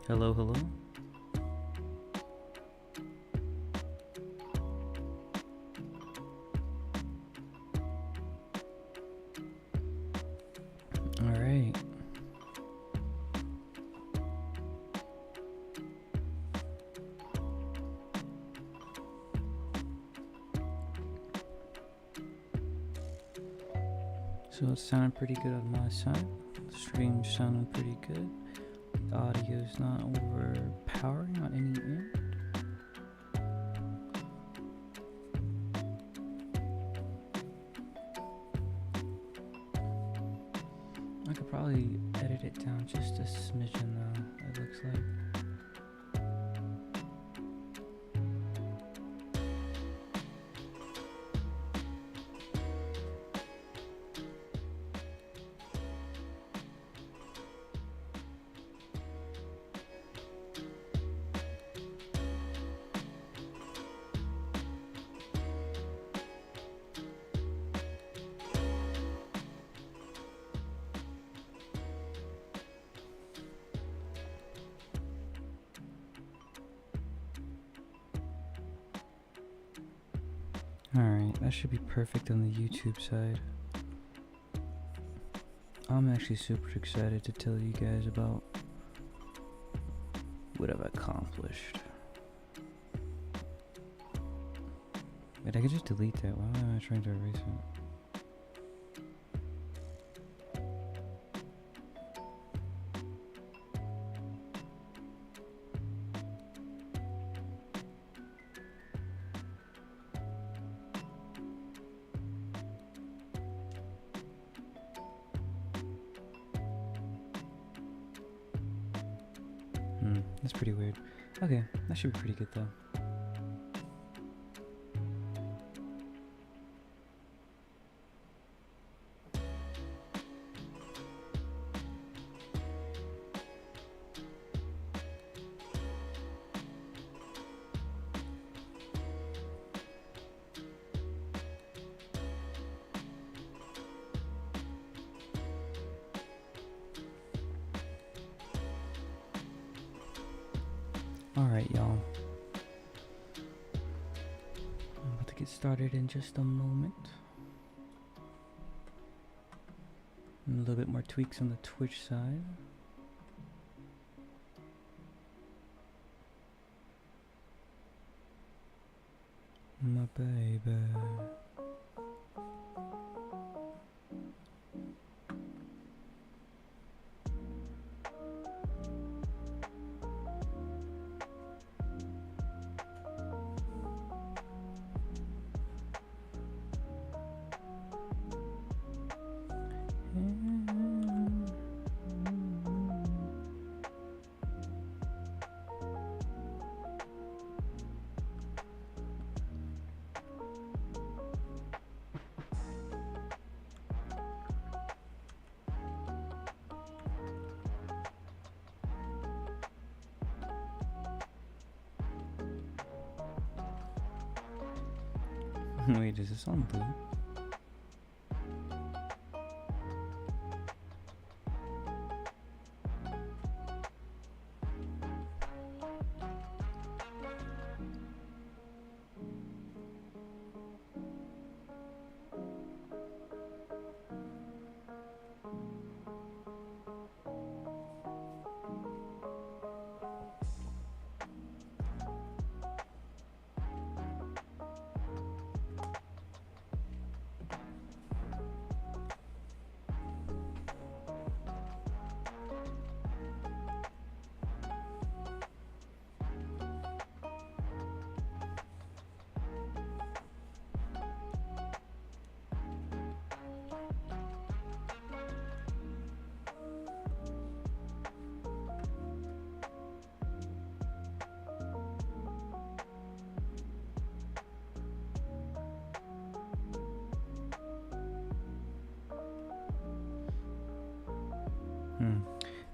Hello, hello. All right. So it's sounding pretty good on my side. The stream's sounding pretty good. The audio's not overpowering on any end. I could probably edit it down just a smidgen though, it looks like. Alright, that should be perfect on the YouTube side. I'm actually super excited to tell you guys about what I've accomplished. Wait, I could just delete that. Why am I trying to erase it? That's pretty weird. Okay, that should be pretty good though. Alright, y'all. I'm about to get started in just a moment. And a little bit more tweaks on the Twitch side. My baby. Wait, is this on blue?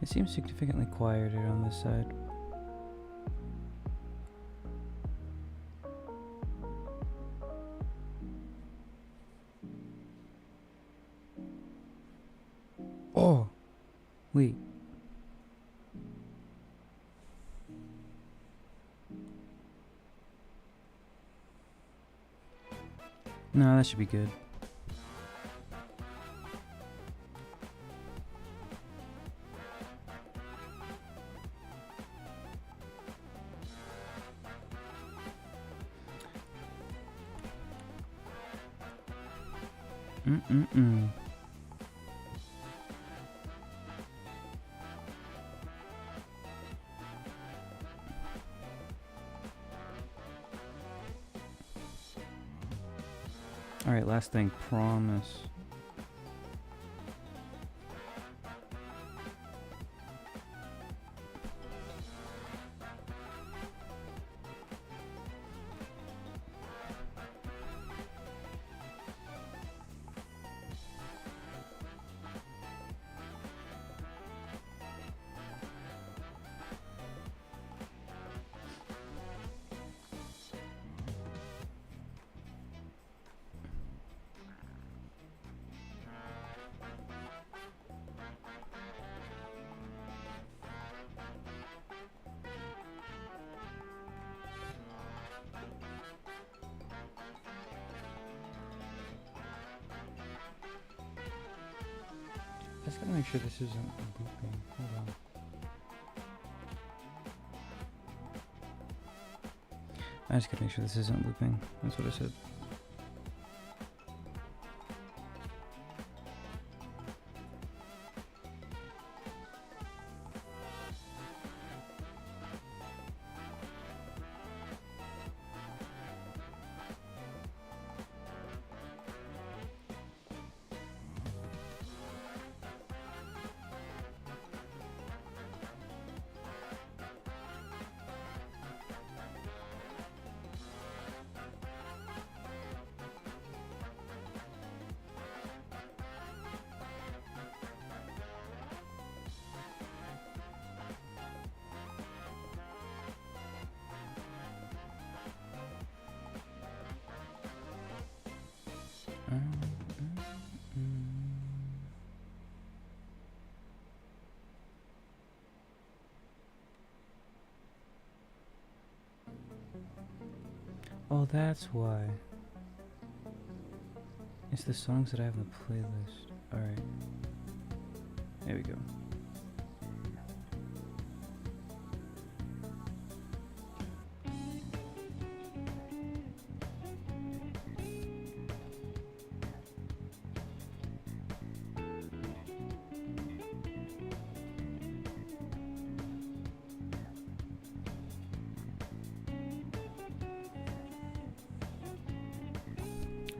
It seems significantly quieter on this side. Oh! Wait. No, that should be good. Alright, last thing, promise. I just gotta make sure this isn't looping. Hold on. I just gotta make sure this isn't looping. That's what I said. Oh, that's why. It's the songs that I have in the playlist. Alright. There we go.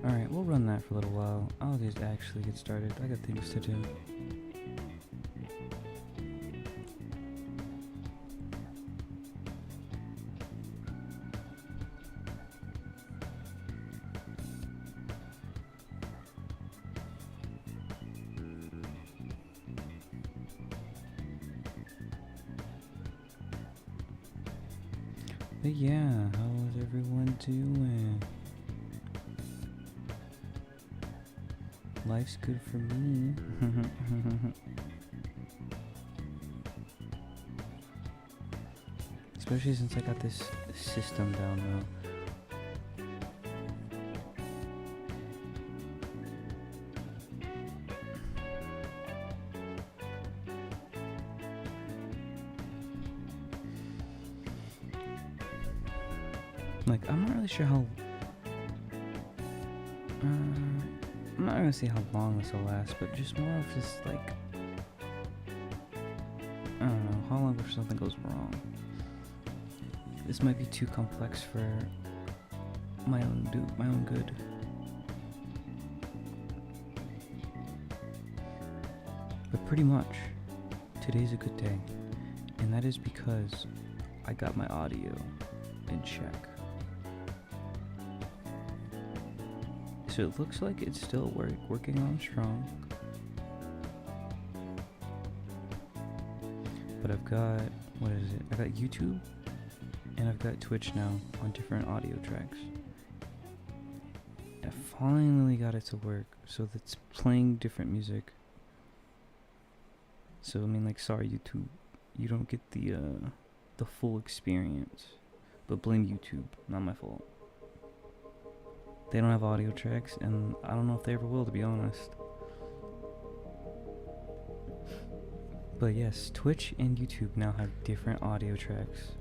Alright, we'll run that for a little while. I'll just actually get started. I got things to do. But yeah, how is everyone doing? Life's good for me. Especially since I got this system down now. Like, I'm not really sure how... I'm not gonna say how long this will last, but just more of just like... I don't know, how long before something goes wrong. This might be too complex for my own good. But pretty much, today's a good day. And that is because I got my audio in check. So it looks like it's still working on strong. But I've got, what is it? I've got YouTube and I've got Twitch now on different audio tracks. I finally got it to work so that's playing different music. So I mean, like, sorry YouTube, you don't get the full experience. But blame YouTube, not my fault. They don't have audio tracks, and I don't know if they ever will, to be honest. But yes, Twitch and YouTube now have different audio tracks.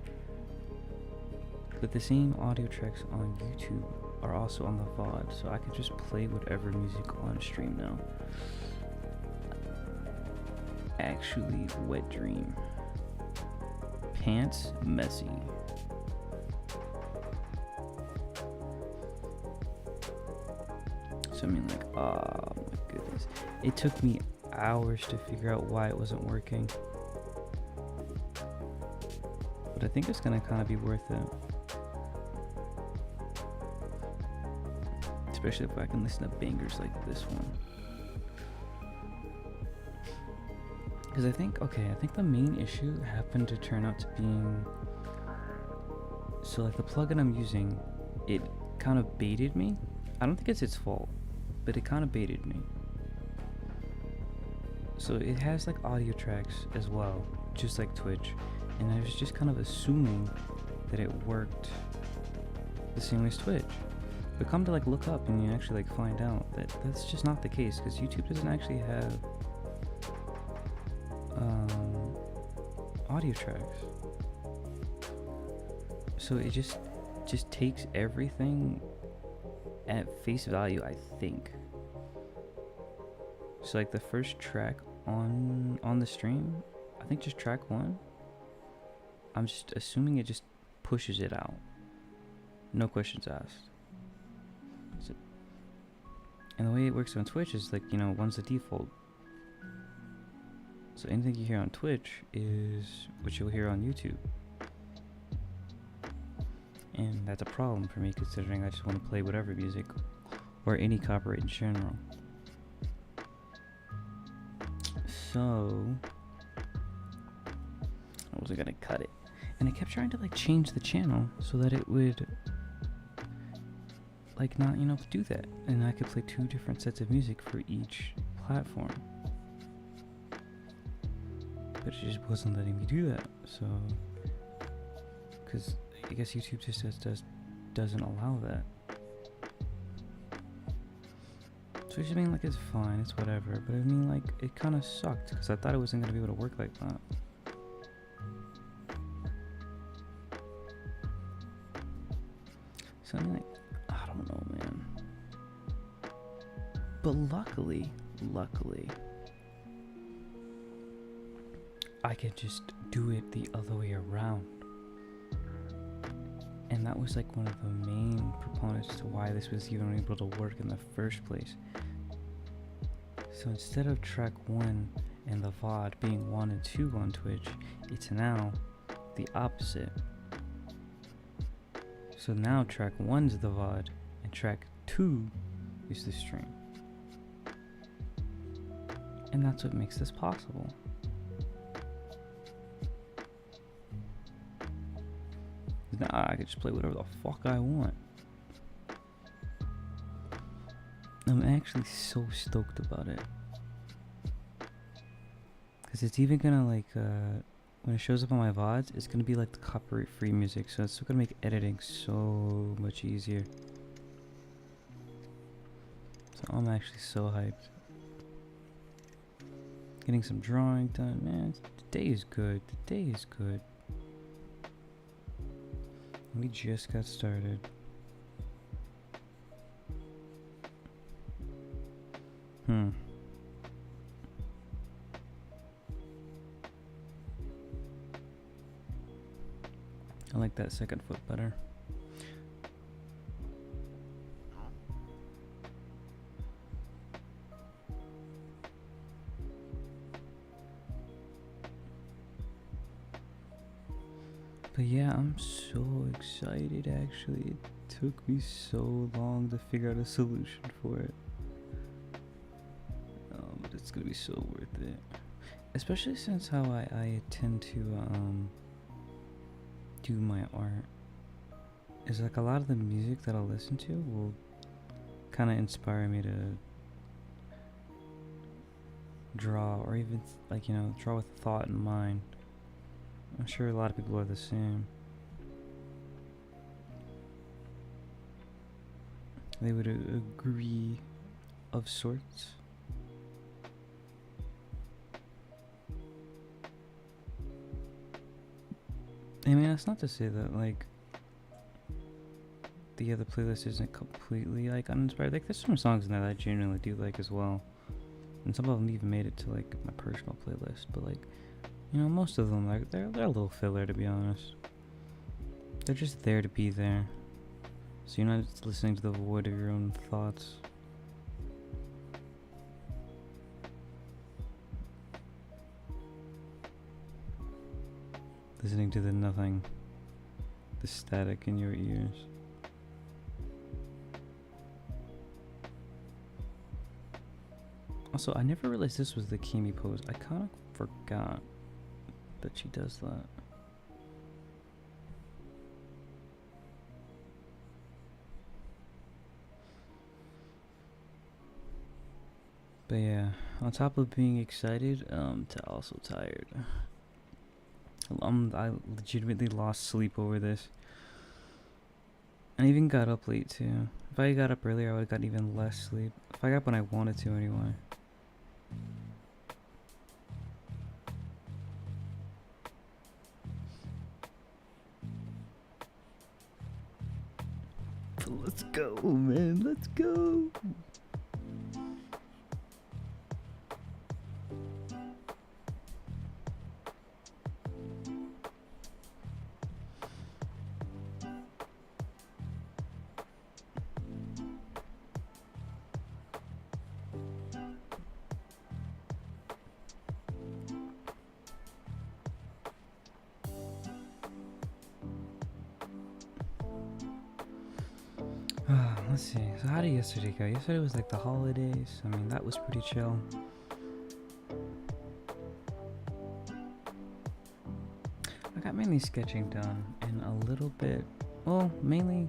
But the same audio tracks on YouTube are also on the VOD, so I could just play whatever music on stream now. Actually, wet dream. Pants messy. I mean, like, oh my goodness. It took me hours to figure out why it wasn't working. But I think it's gonna kind of be worth it. Especially if I can listen to bangers like this one. Because I think the main issue happened to turn out to being... So, like, the plugin I'm using, it kind of baited me. I don't think it's its fault, but it kind of baited me. So it has like audio tracks as well, just like Twitch, and I was just kind of assuming that it worked the same as Twitch. But come to like look up and you actually like find out that that's just not the case, because YouTube doesn't actually have audio tracks. So it just takes everything at face value, I think. So like the first track on the stream, I think just track 1, I'm just assuming it just pushes it out, no questions asked. So, and the way it works on Twitch is like, you know, 1's the default. So anything you hear on Twitch is what you'll hear on YouTube. And that's a problem for me, considering I just want to play whatever music or any copyright in general. So I wasn't gonna cut it, and I kept trying to like change the channel so that it would like not, you know, do that, and I could play 2 different sets of music for each platform. But it just wasn't letting me do that. So, because I guess YouTube just does doesn't allow that. So I mean, like, it's fine, it's whatever, but I mean, like, it kind of sucked because I thought it wasn't gonna be able to work like that. So I mean, like, I don't know, man. But luckily, I could just do it the other way around. And that was like one of the main proponents to why this was even able to work in the first place. So instead of track 1 and the VOD being 1 and 2 on Twitch, it's now the opposite. So now track 1's the VOD and track 2 is the stream. And that's what makes this possible. Now I can just play whatever the fuck I want. I'm actually so stoked about it. Because it's even gonna like, when it shows up on my VODs, it's gonna be like the copyright free music. So it's gonna make editing so much easier. So I'm actually so hyped. Getting some drawing done, man. The day is good. The day is good. We just got started. I like that second foot better. But yeah, I'm so excited actually. It took me so long to figure out a solution for it. But it's gonna be so worth it. Especially since how I tend to do my art. Is like a lot of the music that I'll listen to will kind of inspire me to draw, or even like, you know, draw with thought in mind. I'm sure a lot of people are the same. They would agree of sorts. I mean, that's not to say that, like, the other playlist isn't completely, like, uninspired. Like, there's some songs in there that I genuinely do like as well. And some of them even made it to, like, my personal playlist. But, like, you know, most of them, like, they're a little filler, to be honest. They're just there to be there. So you're not just listening to the void of your own thoughts. Listening to the nothing. The static in your ears. Also, I never realized this was the Kimi pose. I kind of forgot that she does that. But yeah, on top of being excited, to also tired. I legitimately lost sleep over this. I even got up late too. If I got up earlier, I would have gotten even less sleep. If I got up when I wanted to anyway. Let's go, man. Let's go. Let's see. So how did yesterday go? Yesterday was like the holidays. I mean, that was pretty chill. I got mainly sketching done and a little bit, well, mainly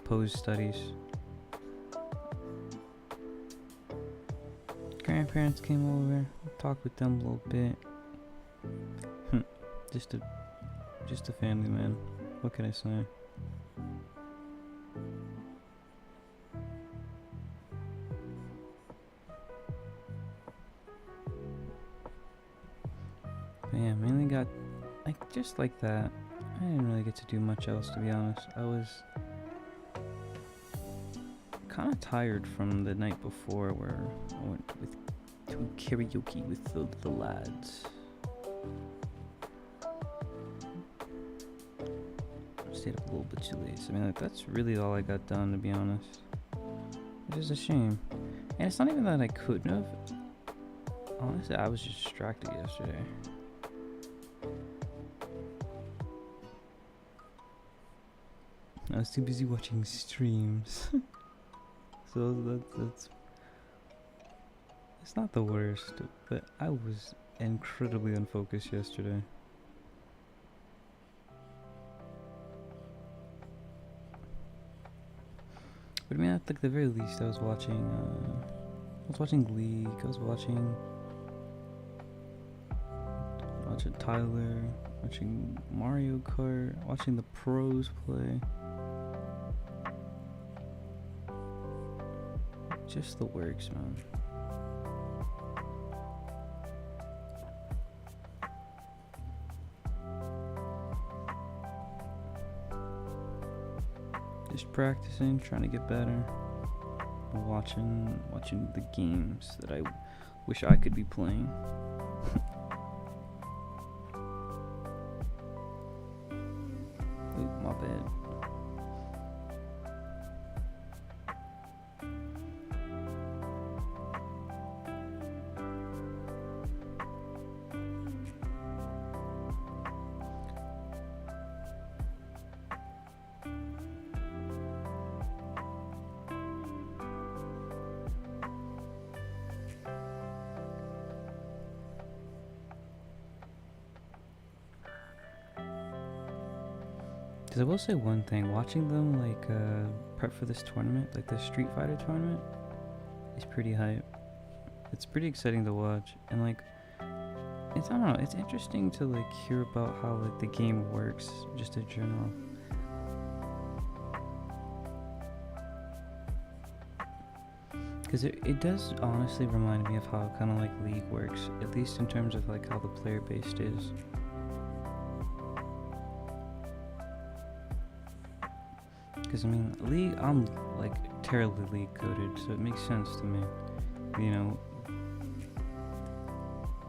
pose studies. Grandparents came over, talked with them a little bit. just a family, man. What can I say? just like that. I didn't really get to do much else, to be honest. I was kind of tired from the night before where I went to karaoke with the lads. Stayed up a little bit too late. So, I mean, like, that's really all I got done, to be honest. Which is a shame. And it's not even that I couldn't have. Honestly, I was just distracted yesterday. I was too busy watching streams. So that's it's not the worst, but I was incredibly unfocused yesterday. But I mean, at the very least, I was watching League. I was watching Tyler, watching Mario Kart, watching the pros play. Just the works, man. Just practicing, trying to get better. Watching the games that I wish I could be playing. Ooh, my bad. Because I will say one thing, watching them prep for this tournament, like the Street Fighter tournament, is pretty hype. It's pretty exciting to watch, and I don't know, it's interesting to hear about how the game works, just in general. Because it does honestly remind me of how kind of League works, at least in terms of how the player based is. Because I mean, League, I'm terribly League coded, so it makes sense to me. You know,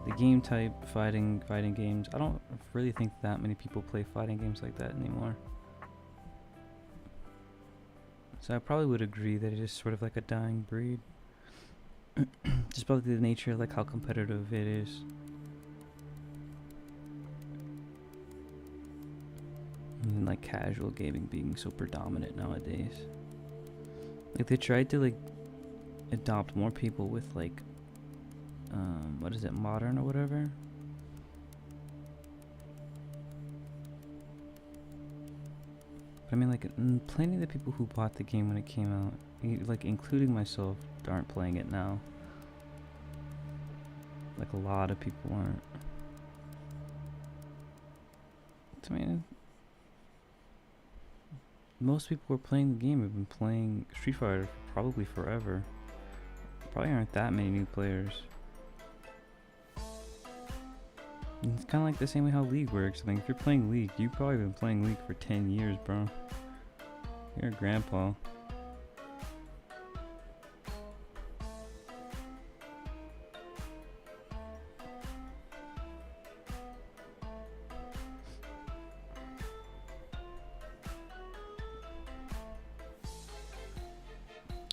the game type, fighting games. I don't really think that many people play fighting games like that anymore. So I probably would agree that it is sort of a dying breed. Just probably the nature of how competitive it is. And casual gaming being so predominant nowadays. They tried to adopt more people with what is it, modern or whatever? But I mean plenty of the people who bought the game when it came out, including myself, aren't playing it now. A lot of people aren't. I mean, most people who are playing the game have been playing Street Fighter probably forever. Probably aren't that many new players. And it's kind of the same way how League works. If you're playing League, you've probably been playing League for 10 years, bro. You're a grandpa.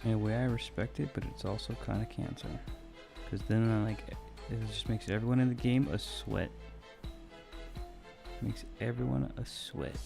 In a way, I respect it, but it's also kind of cancer. Because then, it just makes everyone in the game a sweat. Makes everyone a sweat.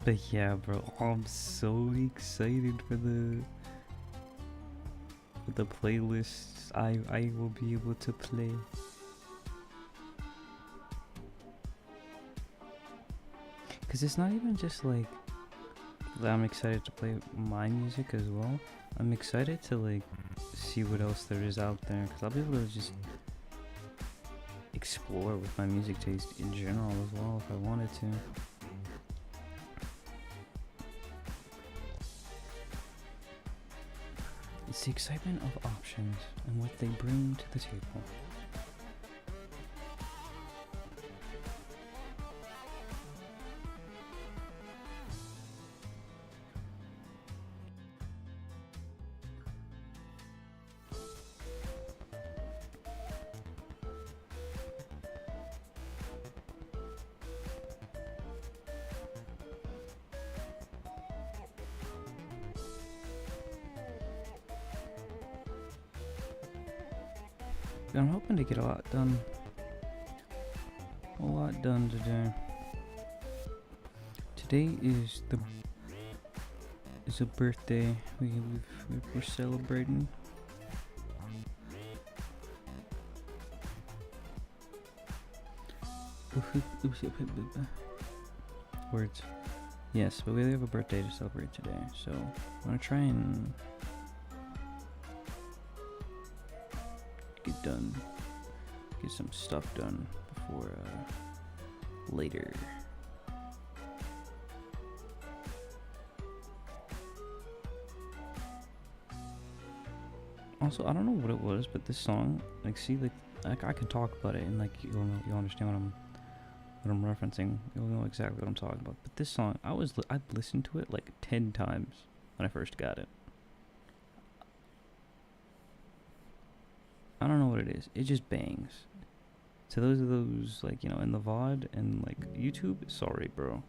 But yeah, bro, I'm so excited for the playlists I will be able to play. Because it's not even just like that I'm excited to play my music as well. I'm excited to like see what else there is out there, because I'll be able to just explore with my music taste in general as well if I wanted to. It's the excitement of options and what they bring to the table. I'm hoping to get a lot done. A lot done today. Today is a birthday. We're celebrating. Words. Yes, but we have a birthday to celebrate today, so I'm gonna try and get some stuff done before later. Also, I don't know what it was, but this song, like, see, like I can talk about it, and like you'll understand what I'm referencing. You'll know exactly what I'm talking about. But this song, I'd listened to it like 10 times when I first got it. I don't know what it is. It just bangs. So those are those, like, you know, in the VOD and like YouTube, sorry bro,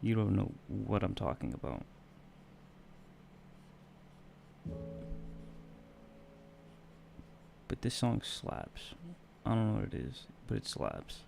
you don't know what I'm talking about. But this song slaps. I don't know what it is, but it slaps.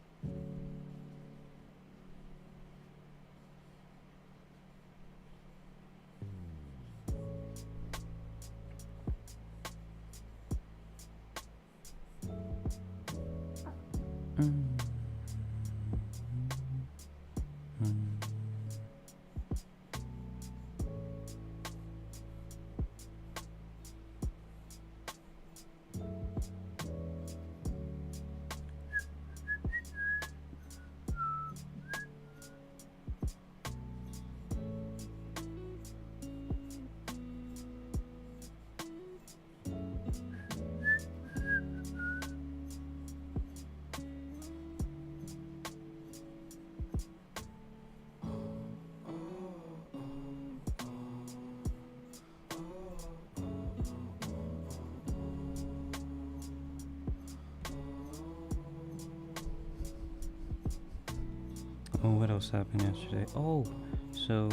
Oh, what else happened yesterday? Oh, so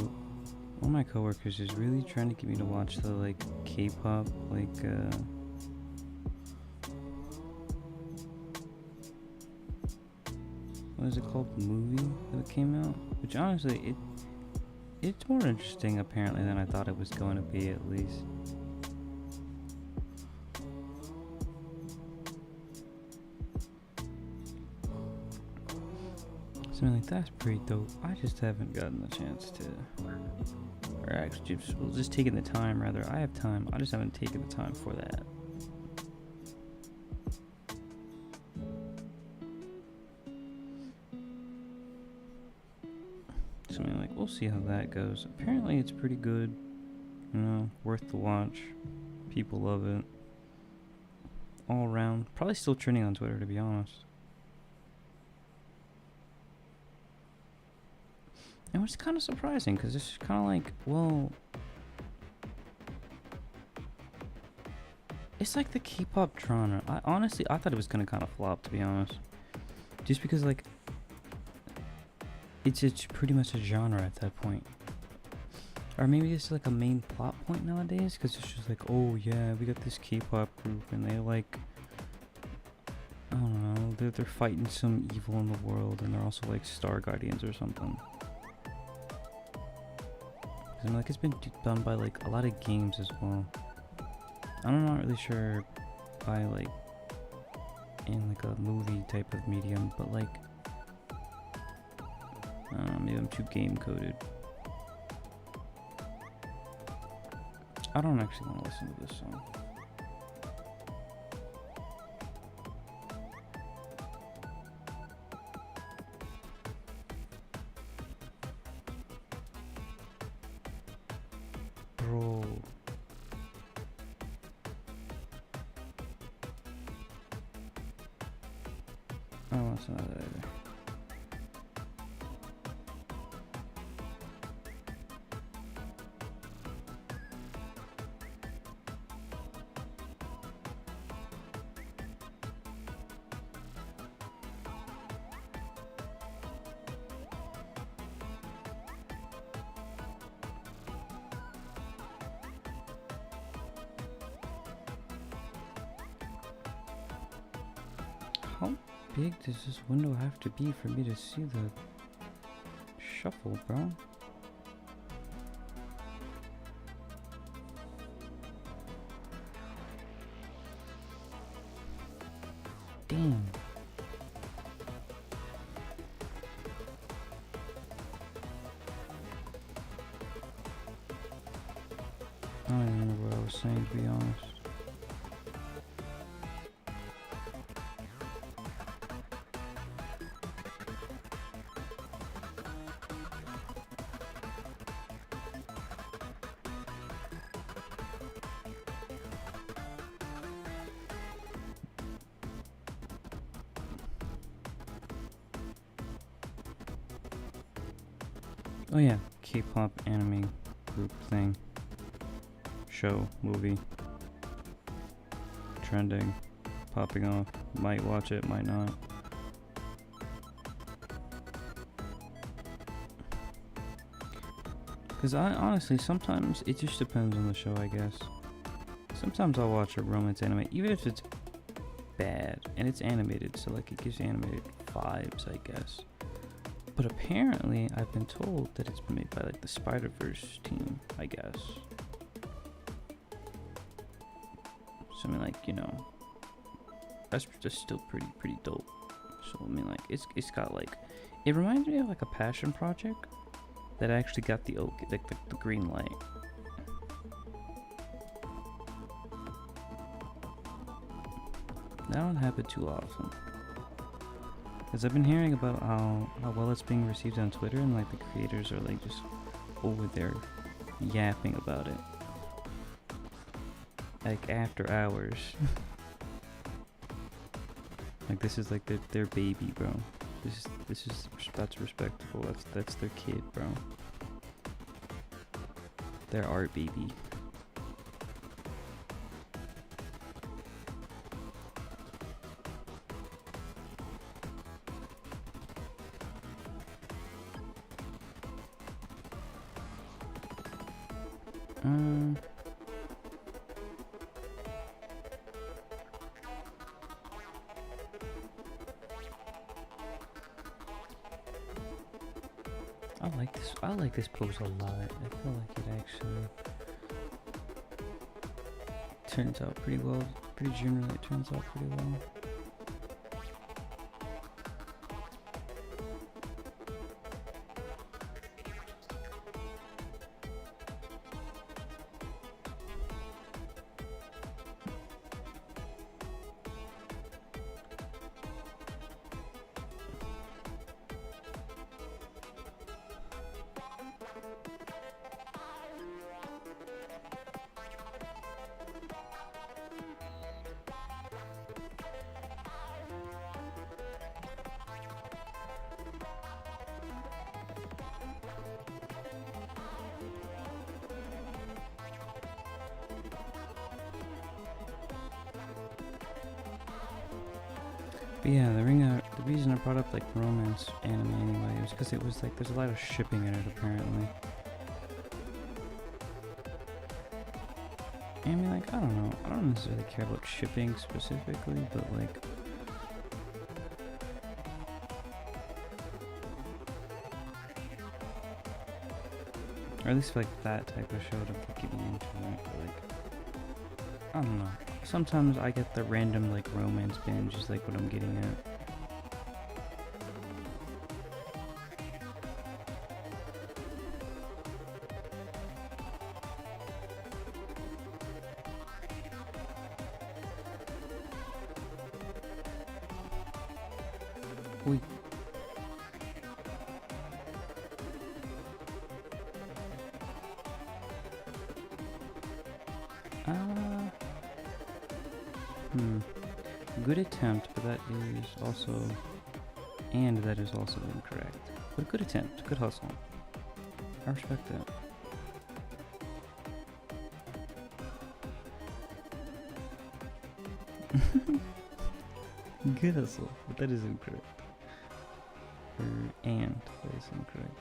one of my coworkers is really trying to get me to watch the like K-pop like what is it called, movie that came out? Which honestly, it's more interesting apparently than I thought it was going to be, at least. Something like that's pretty dope. I just haven't gotten the chance to, or actually just taking the time rather. I have time, I just haven't taken the time for that. Something like, we'll see how that goes. Apparently it's pretty good, you know, worth the watch. People love it. All around. Probably still trending on Twitter, to be honest. And it's kind of surprising, because it's kind of like, well, it's like the K-pop genre. I thought it was going to kind of flop, to be honest. Just because, like, it's pretty much a genre at that point. Or maybe it's like a main plot point nowadays, because it's just like, oh yeah, we got this K-pop group, and they like, I don't know, they're fighting some evil in the world, and they're also like Star Guardians or something. And like it's been done by like a lot of games as well. I'm not really sure by like in like a movie type of medium, but like I Maybe I'm too game coded. I don't actually want to listen to this song. Bro. Oh, that's not that either. How big does this window have to be for me to see the shuffle, bro? Damn. I don't even remember what I was saying, to be honest. Oh yeah, K-pop anime group thing. Show, movie. Trending. Popping off. Might watch it, might not. Because I honestly, sometimes it just depends on the show, I guess. Sometimes I'll watch a romance anime, even if it's bad. And it's animated, so like it gives animated vibes, I guess. But apparently, I've been told that it's been made by like the Spider-Verse team, I guess. So I mean, like, you know, that's just still pretty dope. So I mean, like, it's got like, it reminds me of like a passion project that actually got the the green light. That don't happen too often. Because I've been hearing about how well it's being received on Twitter, and like the creators are like just over there yapping about it. Like after hours. Like this is like their baby, bro. That's respectable. That's their kid, bro. Their art baby. I like this pose a lot. I feel like it actually turns out pretty well. Pretty generally, it turns out pretty well. But yeah, the reason I brought up like romance anime anyway was because it was like there's a lot of shipping in it apparently. I mean, like, I don't know. I don't necessarily care about shipping specifically, but like, or at least like that type of show to like, get me into it. But like, I don't know. Sometimes I get the random like romance binge is like what I'm getting at. We. Good attempt, but that is also, and that is also incorrect. But good attempt, good hustle. I respect that. Good hustle, but that is incorrect. And that is incorrect.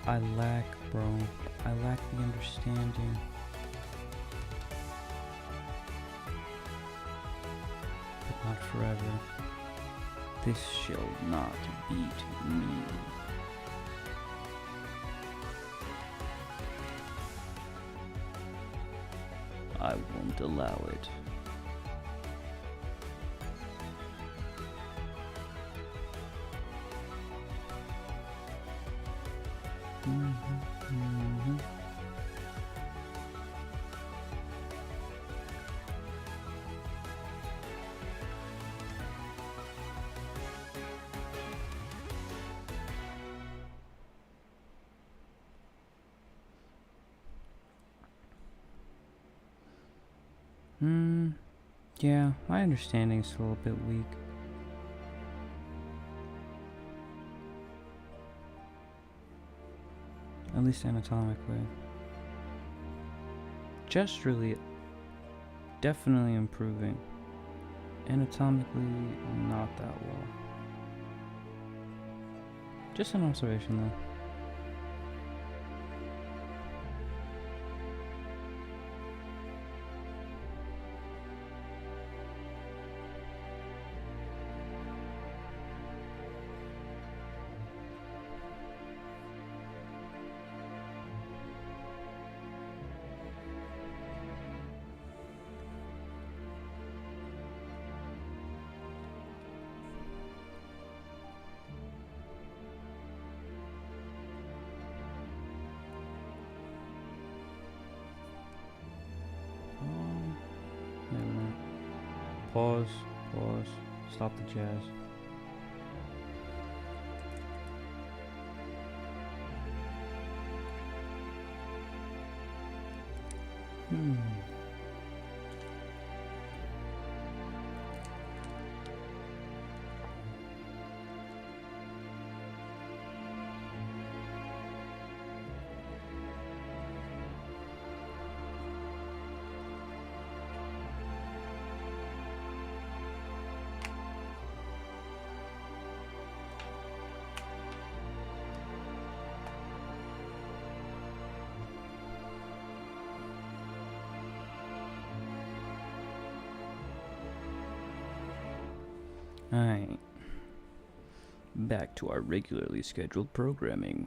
I lack, bro. I lack the understanding. But not forever. This shall not beat me. I won't allow it. Yeah, my understanding is still a bit weak. At least anatomically. Gesturally, definitely improving. Anatomically, not that well. Just an observation though. Wait a minute. Pause. Stop the jazz. Alright. Back to our regularly scheduled programming.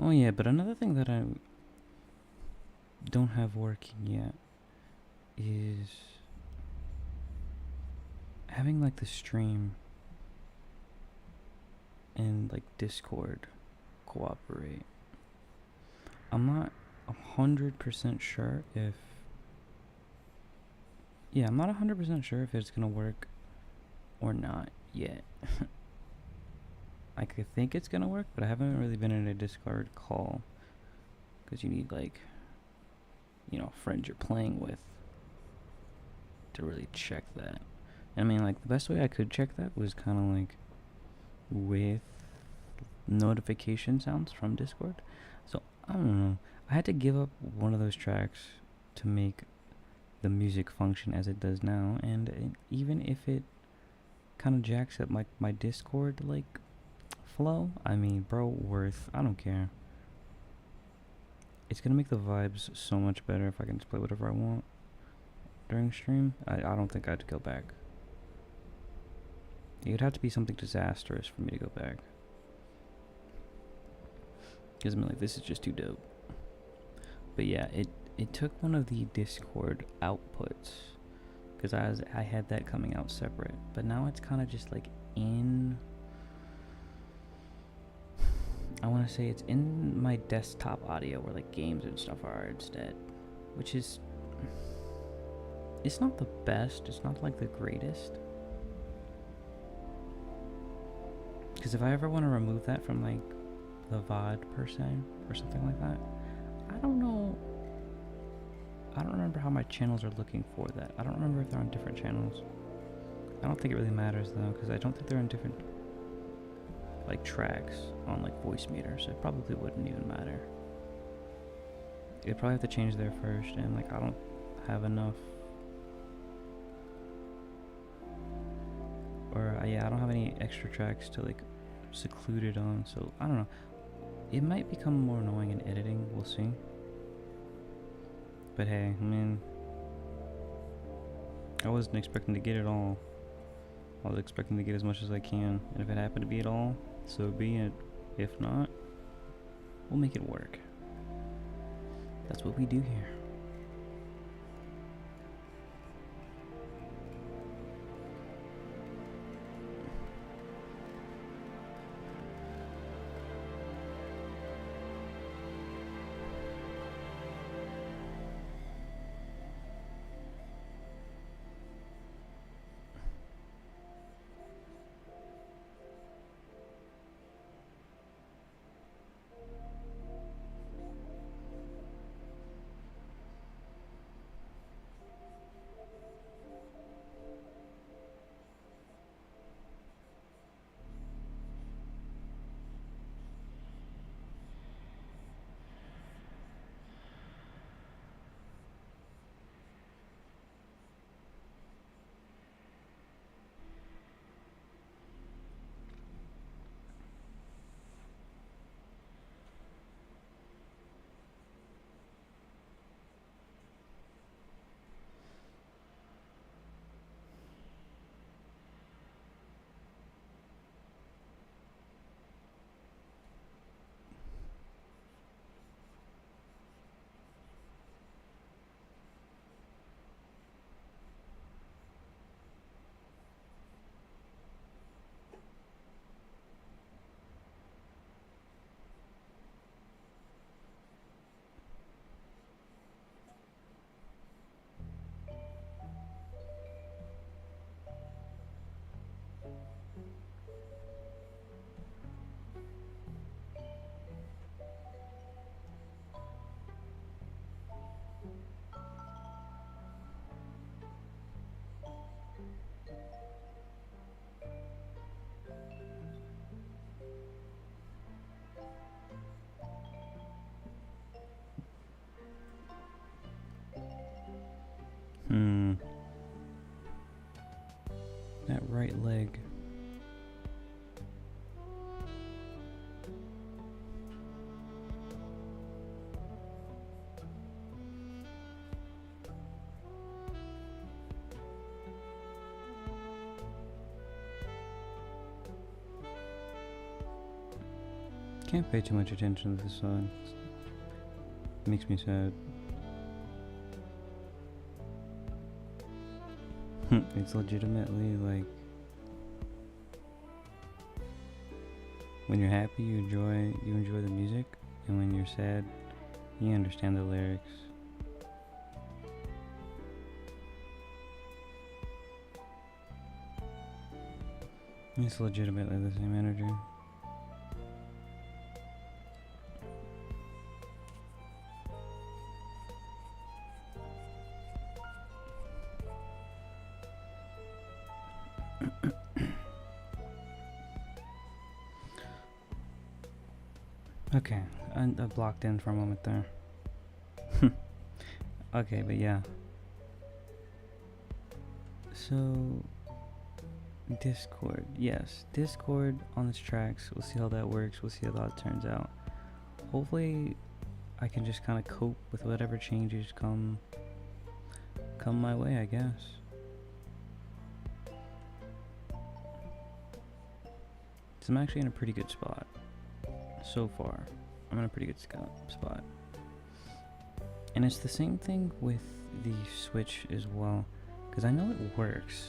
Oh yeah, but another thing that I don't have working yet is having like the stream and like Discord cooperate. I'm not 100% sure if I'm not 100% sure if it's gonna work or not yet. I could think it's gonna work, but I haven't really been in a Discord call because you need like, you know, friends you're playing with to really check that. I mean, like the best way I could check that was kind of like with notification sounds from Discord. So I don't know. I had to give up one of those tracks to make the music function as it does now, and even if it kind of jacks up my Discord like flow, I mean, bro, worth. I don't care. It's gonna make the vibes so much better if I can just play whatever I want during stream. I don't think I'd go back. It would have to be something disastrous for me to go back. Because I'm like, this is just too dope. But yeah, it took one of the Discord outputs, because I had that coming out separate, but now it's kind of just like in, I want to say it's in my desktop audio where like games and stuff are instead, which is, it's not the best, it's not like the greatest, because if I ever want to remove that from like the VOD per se or something like that, I don't know. I don't remember how my channels are looking for that. I don't remember if they're on different channels. I don't think it really matters though, because I don't think they're in different like tracks on like Voicemeeter, so it probably wouldn't even matter. You'd probably have to change there first, and like I don't have enough, or yeah, I don't have any extra tracks to like seclude it on, so I don't know. It might become more annoying in editing, we'll see. But hey, I mean, I wasn't expecting to get it all. I was expecting to get as much as I can, and if it happened to be it all, so be it. If not, we'll make it work. That's what we do here. That right leg. Can't pay too much attention to this song. It makes me sad. It's legitimately like, when you're happy you enjoy the music, and when you're sad you understand the lyrics. It's legitimately the same energy. Okay, I blocked in for a moment there. Okay, but yeah. So, Discord. Yes, Discord on its tracks. We'll see how that works. We'll see how that turns out. Hopefully, I can just kind of cope with whatever changes come my way, I guess. So I'm actually in a pretty good spot. So far, I'm in a pretty good spot. And it's the same thing with the Switch as well, because I know it works.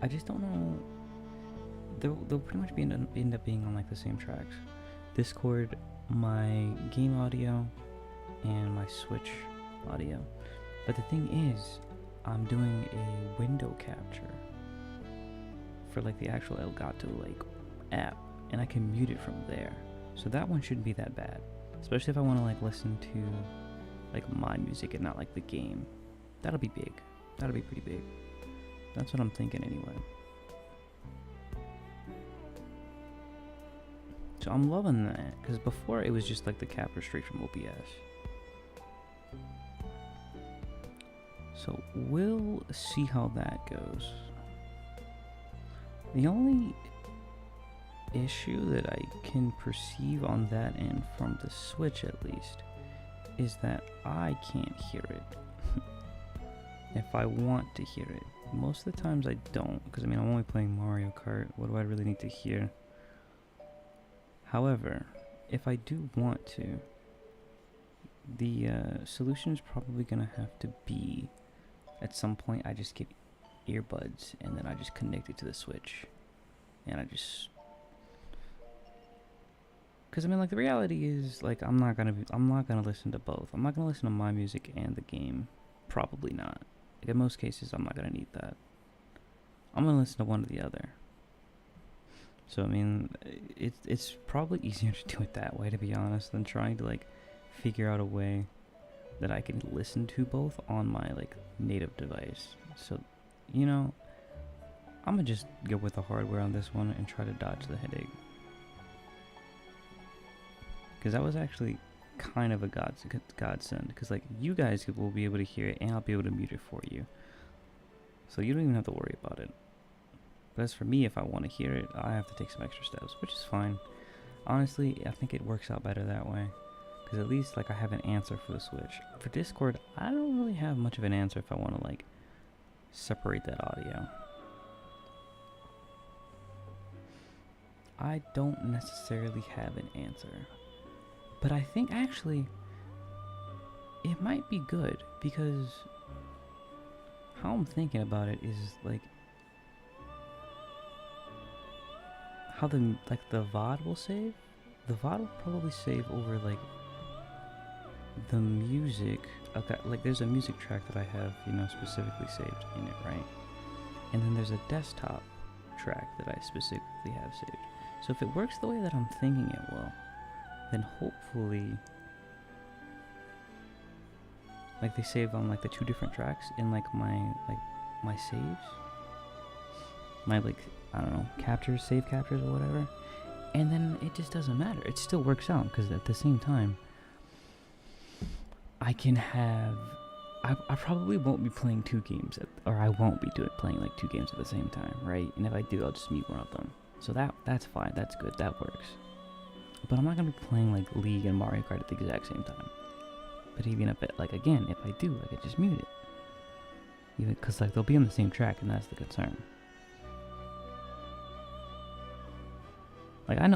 I just don't know. They'll pretty much end up being on like the same tracks. Discord, my game audio, and my Switch audio. But the thing is, I'm doing a window capture for like the actual Elgato like app, and I can mute it from there. So that one shouldn't be that bad, especially if I want to like listen to like my music and not like the game. That'll be big. That'll be pretty big. That's what I'm thinking anyway. So I'm loving that, because before it was just like the capture straight from OBS. So we'll see how that goes. The only issue that I can perceive on that end, from the Switch at least, is that I can't hear it. If I want to hear it. Most of the times I don't, because I mean, I'm only playing Mario Kart. What do I really need to hear? However, if I do want to, the solution is probably going to have to be, at some point I just get earbuds and then I just connect it to the Switch. And I just... Because I mean, like, the reality is, like, I'm not gonna listen to both. I'm not gonna listen to my music and the game. Probably not. Like, in most cases, I'm not gonna need that. I'm gonna listen to one or the other. So I mean, it's probably easier to do it that way, to be honest, than trying to like figure out a way that I can listen to both on my like native device. So, you know, I'm gonna just go with the hardware on this one and try to dodge the headache. Because that was actually kind of a godsend. Because like, you guys will be able to hear it and I'll be able to mute it for you. So you don't even have to worry about it. But as for me, if I want to hear it, I have to take some extra steps, which is fine. Honestly, I think it works out better that way. Because at least like I have an answer for the Switch. For Discord, I don't really have much of an answer if I want to like separate that audio. I don't necessarily have an answer. But I think actually it might be good, because how I'm thinking about it is like how the VOD will save. The VOD will probably save over like the music. Okay, like there's a music track that I have, you know, specifically saved in it, right? And then there's a desktop track that I specifically have saved. So if it works the way that I'm thinking it will, then hopefully like they save on like the two different tracks in like my saves, my like, I don't know, save captures or whatever, and then it just doesn't matter. It still works out, because at the same time I can have, I probably won't be playing two games or I won't be playing like two games at the same time, right? And if I do, I'll just mute one of them. So that's fine, that's good, that works. But I'm not gonna be playing like League and Mario Kart at the exact same time. But even if it, like, again, if I do, I could just mute it. Even because like they'll be on the same track, and that's the concern. Like, I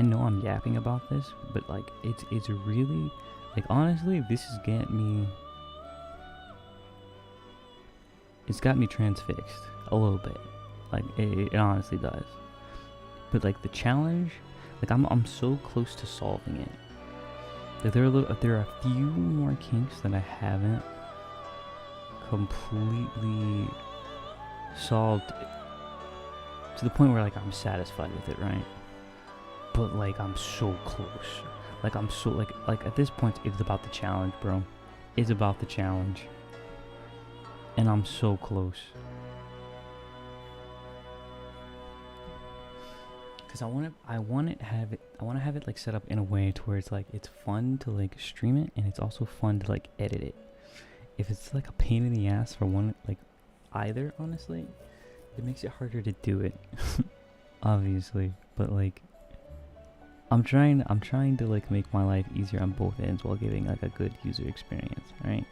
know I'm yapping about this, but like it's really, like, honestly, this has it's got me transfixed a little bit. Like it honestly does. But like the challenge, like I'm so close to solving it. Like there are a few more kinks that I haven't completely solved to the point where like I'm satisfied with it, right? But like I'm so close. Like I'm so like at this point it's about the challenge, bro. It's about the challenge. And I'm so close. Cause I want to have it like set up in a way to where it's like it's fun to like stream it and it's also fun to like edit it. If it's like a pain in the ass for one, like either, honestly, it makes it harder to do it. Obviously, but like I'm trying to like make my life easier on both ends while giving like a good user experience, right?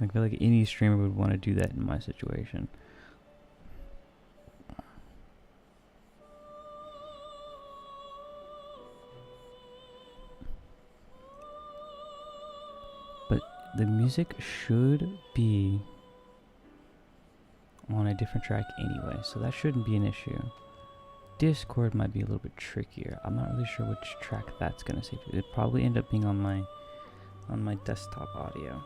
Like, I feel like any streamer would want to do that in my situation. But the music should be on a different track anyway, so that shouldn't be an issue. Discord might be a little bit trickier. I'm not really sure which track that's gonna save. It'd probably end up being on my desktop audio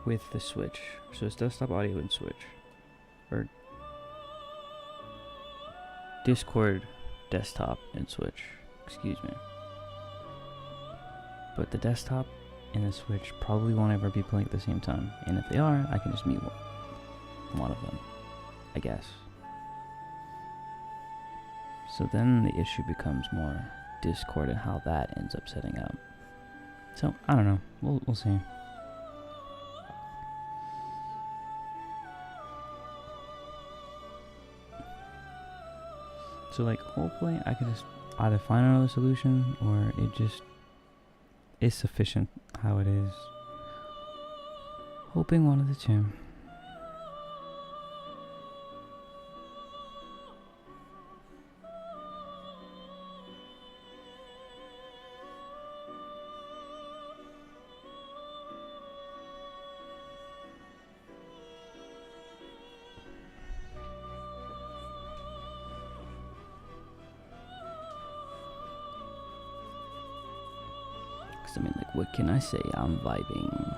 with the Switch. So it's desktop audio and Switch, or Discord, desktop, and Switch. Excuse me. But the desktop and the Switch probably won't ever be playing at the same time. And if they are, I can just mute one of them, I guess. So then the issue becomes more Discord and how that ends up setting up. So I don't know. We'll see. So like hopefully I can just either find another solution or it just is sufficient how it is. Hoping one of the two. I mean, like, what can I say? I'm vibing.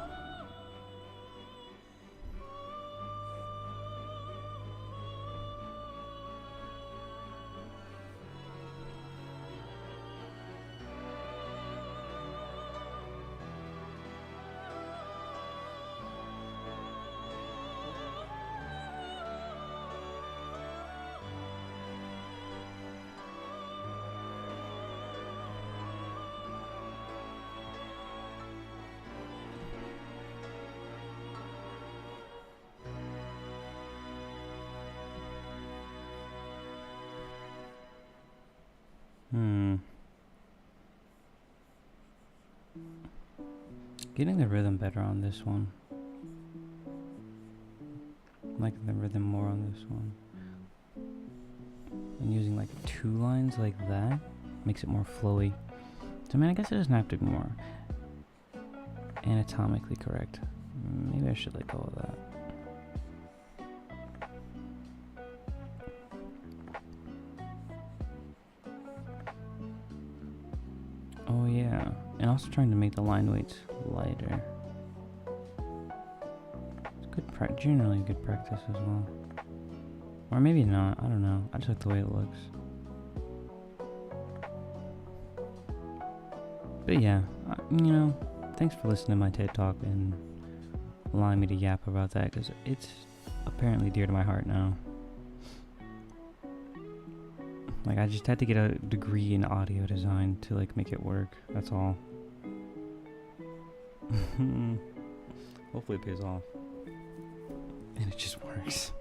Getting the rhythm better on this one. Liking the rhythm more on this one. And using like 2 lines like that makes it more flowy. So I mean, I guess it doesn't have to be more anatomically correct. Maybe I should let go of that. Oh yeah, and also trying to make the line weights lighter. It's good generally good practice as well. Or maybe not, I don't know. I just like the way it looks. But yeah, you know, thanks for listening to my TED Talk and allowing me to yap about that, because it's apparently dear to my heart now. Like, I just had to get a degree in audio design to, like, make it work. That's all. Hopefully it pays off. And it just works.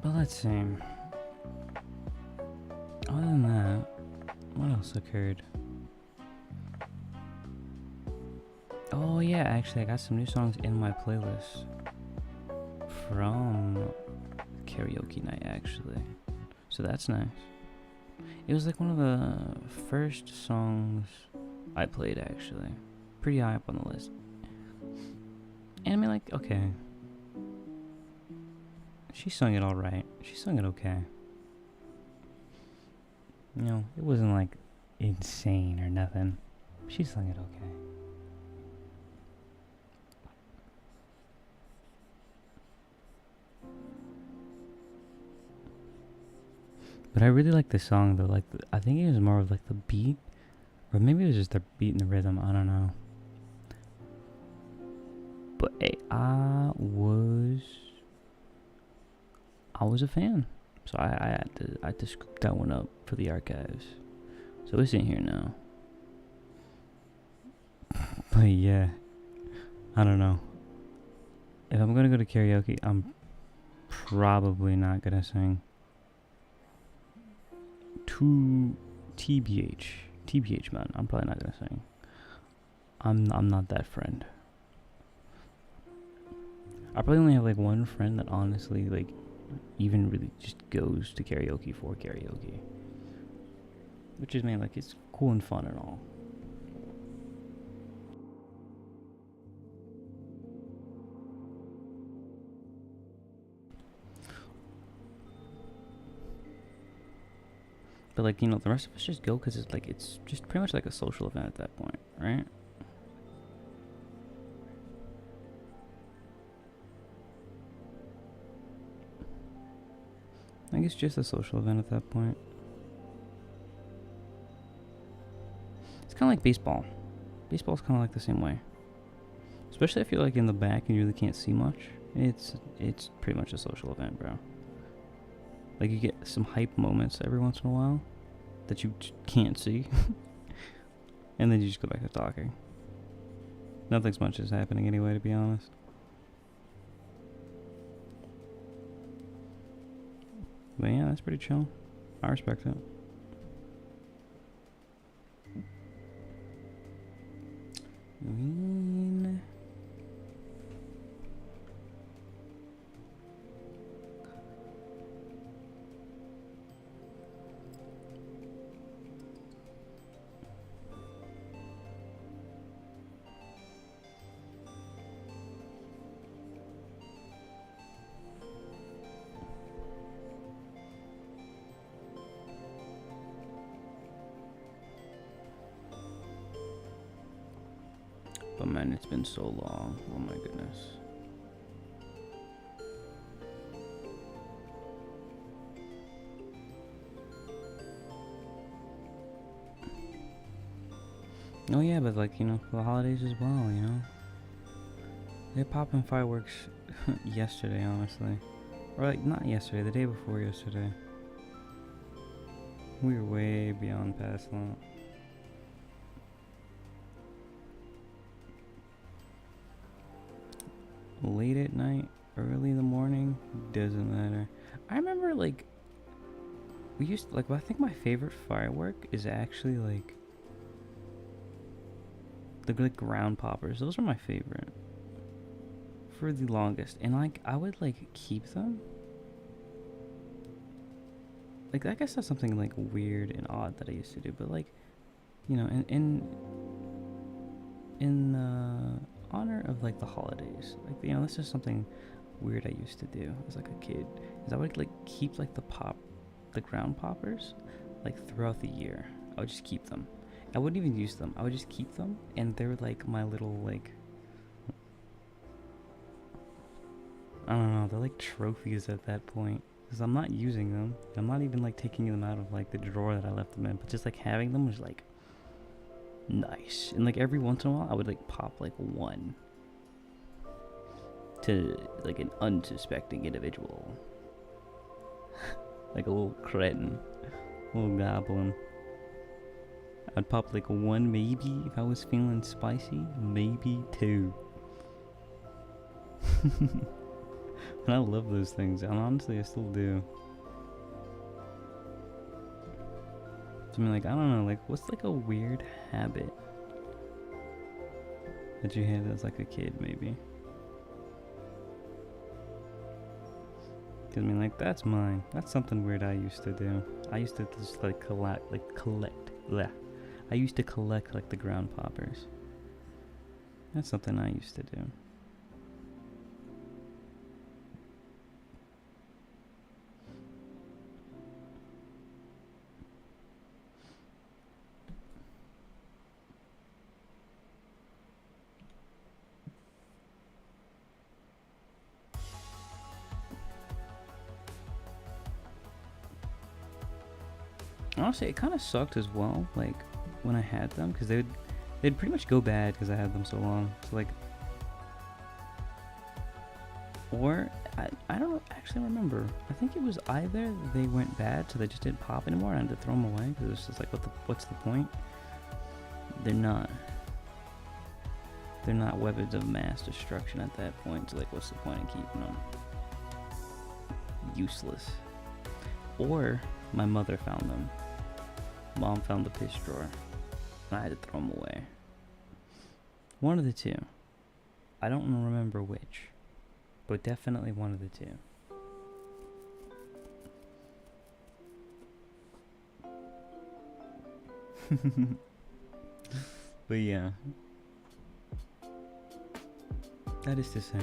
But let's see. Other than that, what else occurred? Oh yeah, actually I got some new songs in my playlist from karaoke night actually. So that's nice. It was like one of the first songs I played actually. Pretty high up on the list. And I mean, like, okay. She sung it alright. she sung it okay. You know, it wasn't like insane or nothing. She sung it okay. But I really like the song though. Like, I think it was more of like the beat, or maybe it was just the beat and the rhythm. I don't know. But hey, I was a fan, so I had to scoop that one up for the archives. So it's in here now. But yeah, I don't know. If I'm gonna go to karaoke, I'm probably not gonna sing. TBH, man. I'm probably not gonna sing. I'm not that friend. I probably only have like one friend that honestly like even really just goes to karaoke for karaoke, which is, man, like, it's cool and fun and all. But like, you know, the rest of us just go because it's just pretty much like a social event at that point, right? I think it's just a social event at that point. It's kind of like baseball. Baseball's kind of like the same way. Especially if you're like in the back and you really can't see much. It's pretty much a social event, bro. Like, you get some hype moments every once in a while that you can't see. And then you just go back to talking. Nothing's much is happening anyway, to be honest. But yeah, that's pretty chill. I respect it. But man, it's been so long. Oh my goodness. Oh yeah, but like, you know, for the holidays as well, you know. They're popping fireworks yesterday, honestly. Or like, not yesterday, the day before yesterday. We were way beyond past that. Late at night, early in the morning, doesn't matter. I remember, like, we used to, like, I think my favorite firework is actually like the like ground poppers. Those are my favorite for the longest, and like I would like keep them. Like, I guess that's something like weird and odd that I used to do, but like, you know, in honor of like the holidays, like, you know, this is something weird I used to do as like a kid. Is I would like keep like the ground poppers, like throughout the year. I would just keep them. I wouldn't even use them. I would just keep them, and they were like my little like, I don't know. They're like trophies at that point. Because I'm not using them. I'm not even like taking them out of like the drawer that I left them in. But just like having them was like nice. And like every once in a while, I would like pop like one to like an unsuspecting individual. Like a little cretin, a little goblin. I'd pop like one, maybe if I was feeling spicy, maybe two. And I love those things, and honestly I still do. So I mean, like, I don't know, like, what's like a weird habit that you had as like a kid, maybe? Cause I mean, like, that's mine. That's something weird I used to do. I used to just like collect. Bleh. I used to collect like the ground poppers. That's something I used to do. Honestly, it kind of sucked as well, like, when I had them, because they'd pretty much go bad because I had them so long. So, like, or, I don't actually remember. I think it was either they went bad, so they just didn't pop anymore, and I had to throw them away, because it was just like, what's the point? They're not weapons of mass destruction at that point, so, like, what's the point in keeping them? Useless. Or, my mother found them. Mom found the piss drawer. And I had to throw them away. One of the two. I don't remember which. But definitely one of the two. But yeah. That is to say.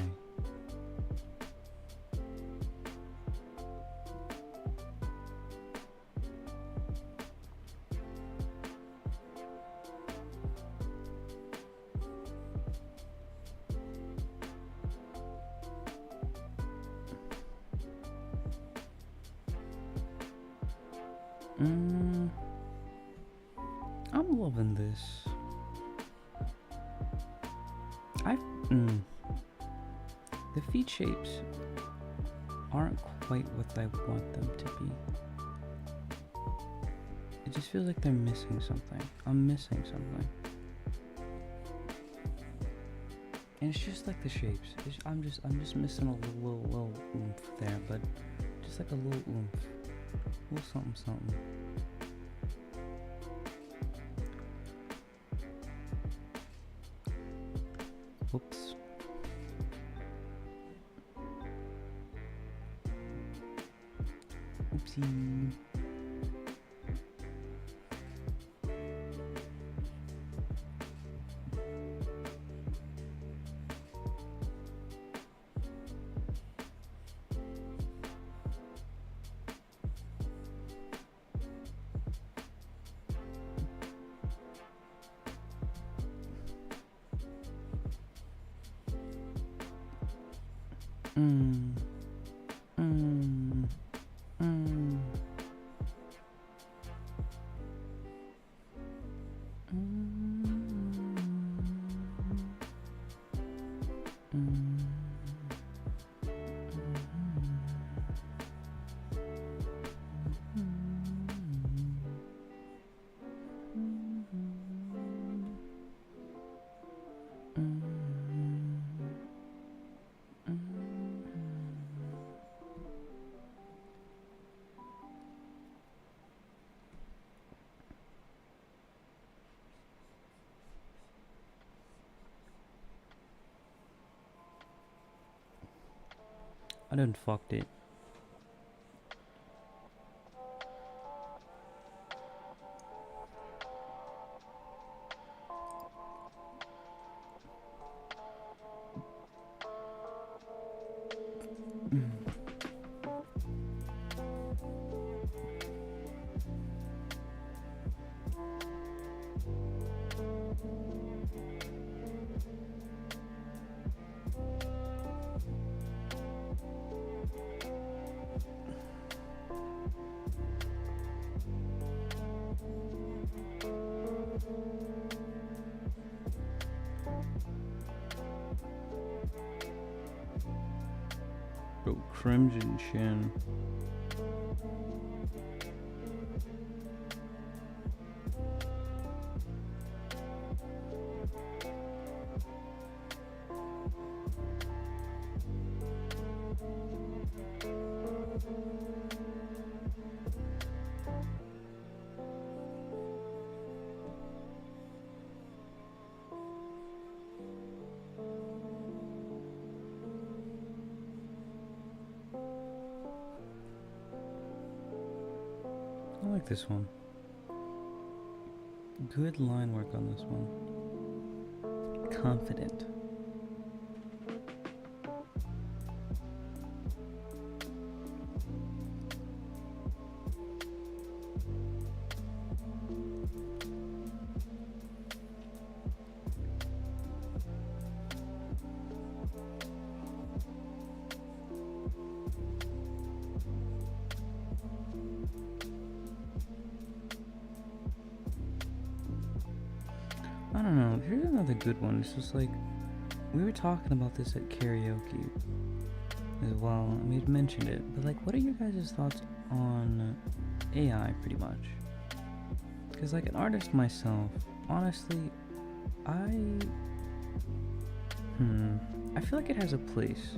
I'm loving this. The feet shapes aren't quite what I want them to be. It just feels like they're missing something. I'm missing something. And it's just like the shapes. I'm just missing a little oomph there, but just like a little oomph. A little something. Whoops. Oopsie. I done fucked it. Bro, Crimson Chin. I like this one. Good line work on this one. Confident. another good one. It's just like we were talking about this at karaoke as well, and we had mentioned it. But like, what are your guys' thoughts on AI, pretty much? Because like an artist myself, honestly, I I feel like it has a place.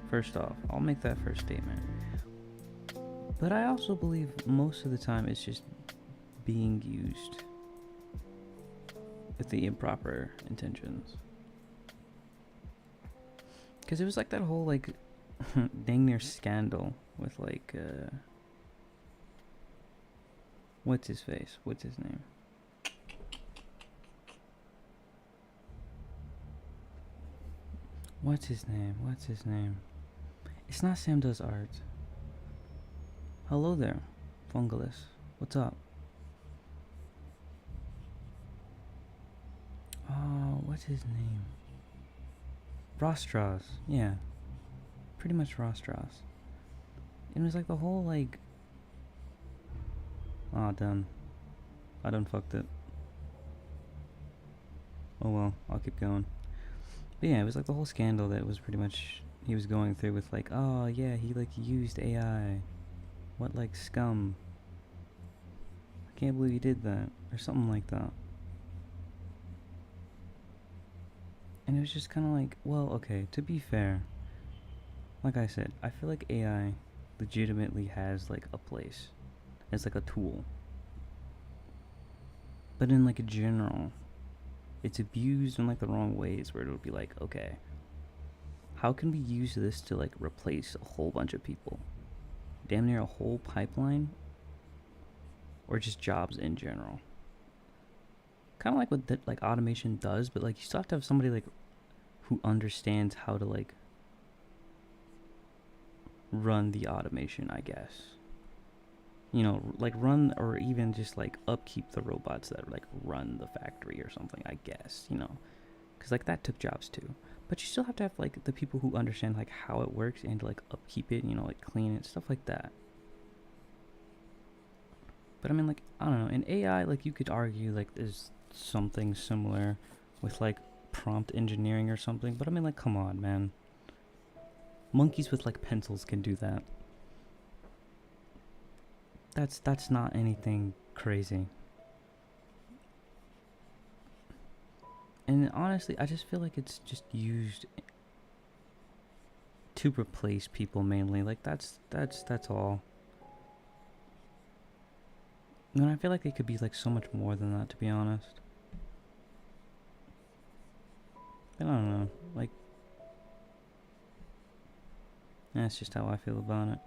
First off, I'll make that first statement. But I also believe most of the time it's just being used with the improper intentions. Because it was like that whole like dang near scandal with like what's his face? What's his name? What's his name? What's his name? It's not Sam Does Art. Hello there, Fungalus. What's up? Oh, what's his name? Rostras. Yeah. Pretty much Rostras. It was like the whole like... Ah, done. I done fucked it. Oh well, I'll keep going. But yeah, it was like the whole scandal that was pretty much... He was going through with like, oh yeah, he like used AI. What like scum. I can't believe he did that. Or something like that. And it was just kind of like, well, okay, to be fair, like I said, I feel like AI legitimately has like a place as like a tool. But in like a general, it's abused in like the wrong ways where it'll be like, okay, how can we use this to like replace a whole bunch of people? Damn near a whole pipeline? Or just jobs in general? Kind of like what that like automation does, but like you still have to have somebody like who understands how to like run the automation, I guess. You know, like run or even just like upkeep the robots that like run the factory or something, I guess, you know. Because like that took jobs too. But you still have to have like the people who understand like how it works and to like upkeep it, you know, like clean it, stuff like that. But I mean, like, I don't know, in AI, like you could argue like there's something similar with like prompt engineering or something. But I mean, like, come on, man. Monkeys with like pencils can do that. That's not anything crazy. And honestly, I just feel like it's just used to replace people mainly. Like that's all. And I feel like it could be like so much more than that, to be honest. But I don't know. Like, that's just how I feel about it.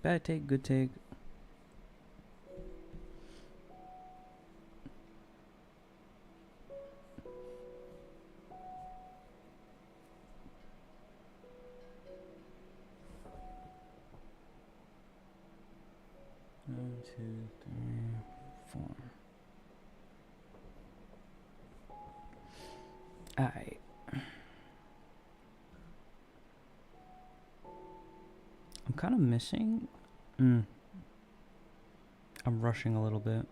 Bad take, good take. One, two, three, four. Alright. I'm kind of missing. I'm rushing a little bit.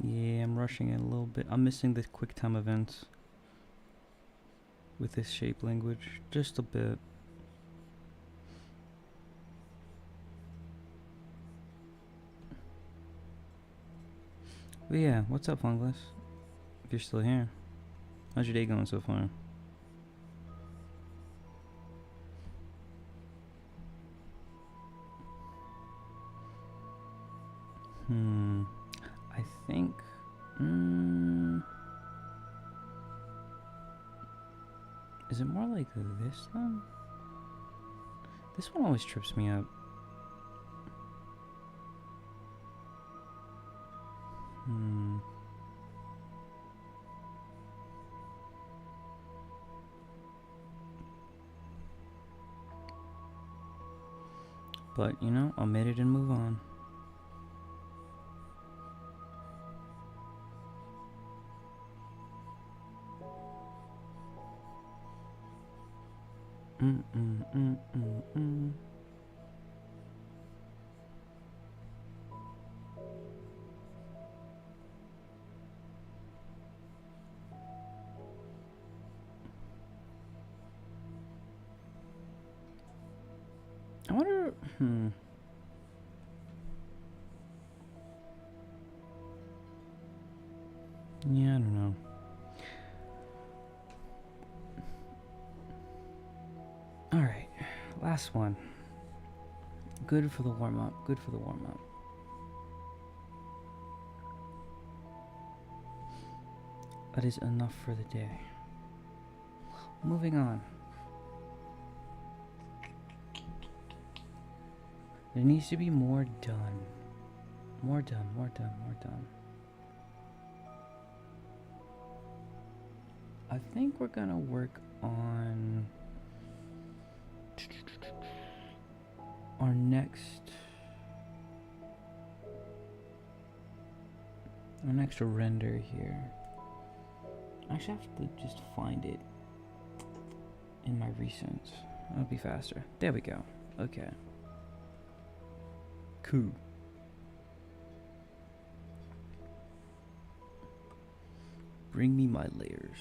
Yeah, I'm rushing it a little bit. I'm missing the QuickTime events with this shape language just a bit. But yeah, what's up, Fungless? If you're still here, how's your day going so far? I think. Is it more like this then? This one always trips me up. But, you know, I'll admit it and move on. Yeah, I don't know. Alright, last one. Good for the warm-up, good for the warm-up. That is enough for the day. Moving on. There needs to be more done. More done, more done, more done. I think we're gonna work on our next render here. I actually have to just find it in my recents. That'll be faster. There we go. Okay. Cool. Bring me my layers.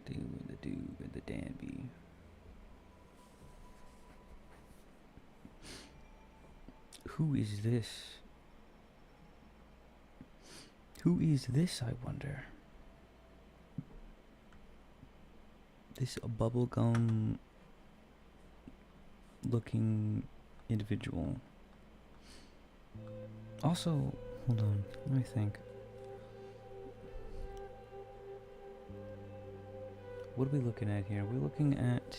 Do and the do and the Danby. Who is this? Who is this, I wonder? This bubblegum looking individual. Also, hold on, let me think. What are we looking at here? We're looking at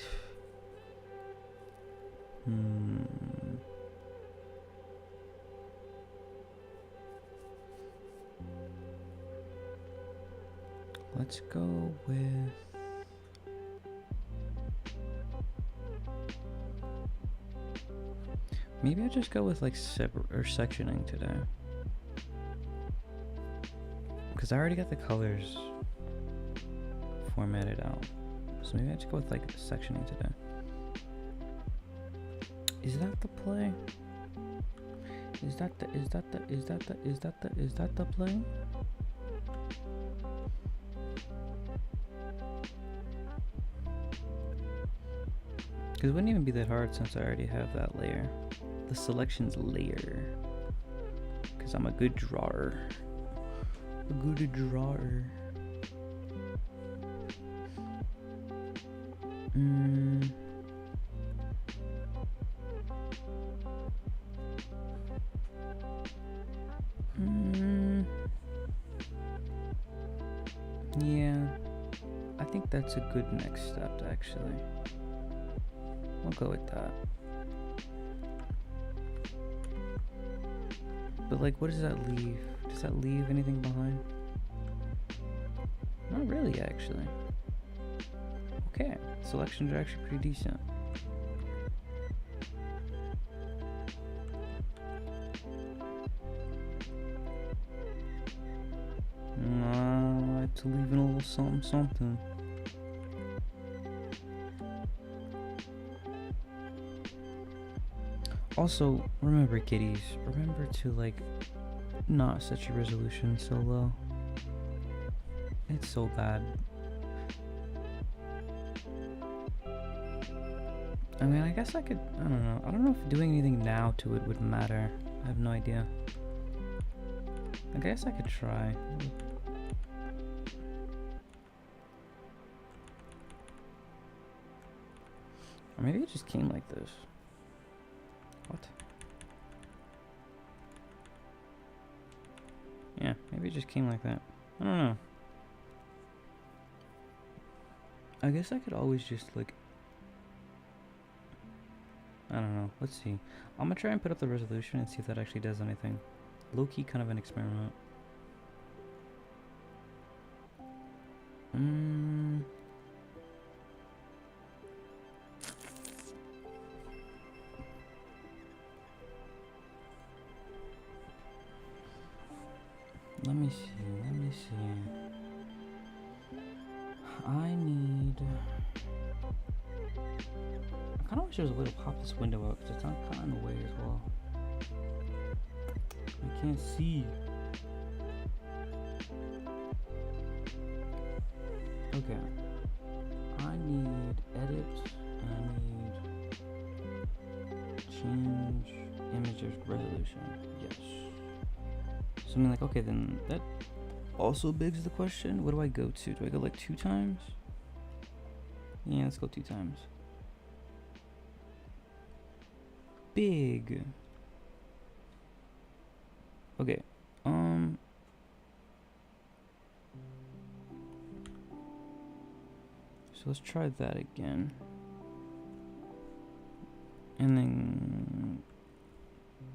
let's go with maybe I'll just go with like sectioning today. Because I already got the colors formatted out. So maybe I just go with like sectioning today. Is that the play? Is that the play? Because it wouldn't even be that hard since I already have that layer. The selections layer. Because I'm a good drawer. A good drawer. Yeah, I think that's a good next step, actually. We'll go with that. But like, what does that leave? Does that leave anything behind? Not really, actually. Okay, selections are actually pretty decent. I like to leave in a little something, something. Also, remember kiddies, remember to like not set your resolution so low. It's so bad. I mean, I guess I could, I don't know. I don't know if doing anything now to it would matter. I have no idea. I guess I could try. Or maybe it just came like this. What? Yeah, maybe it just came like that. I don't know. I guess I could always just like, I don't know. Let's see. I'm gonna try and put up the resolution and see if that actually does anything. Low-key kind of an experiment. Let me see. I need... I kind of wish there was a way to pop this window up, because it's not kind of in the way as well. I can't see. Okay. I need edit, and I need change image resolution. Yes. Something like, okay, then that also begs the question, what do I go to? Do I go like 2 times? Yeah, let's go 2 times. Big. Okay. So let's try that again. And then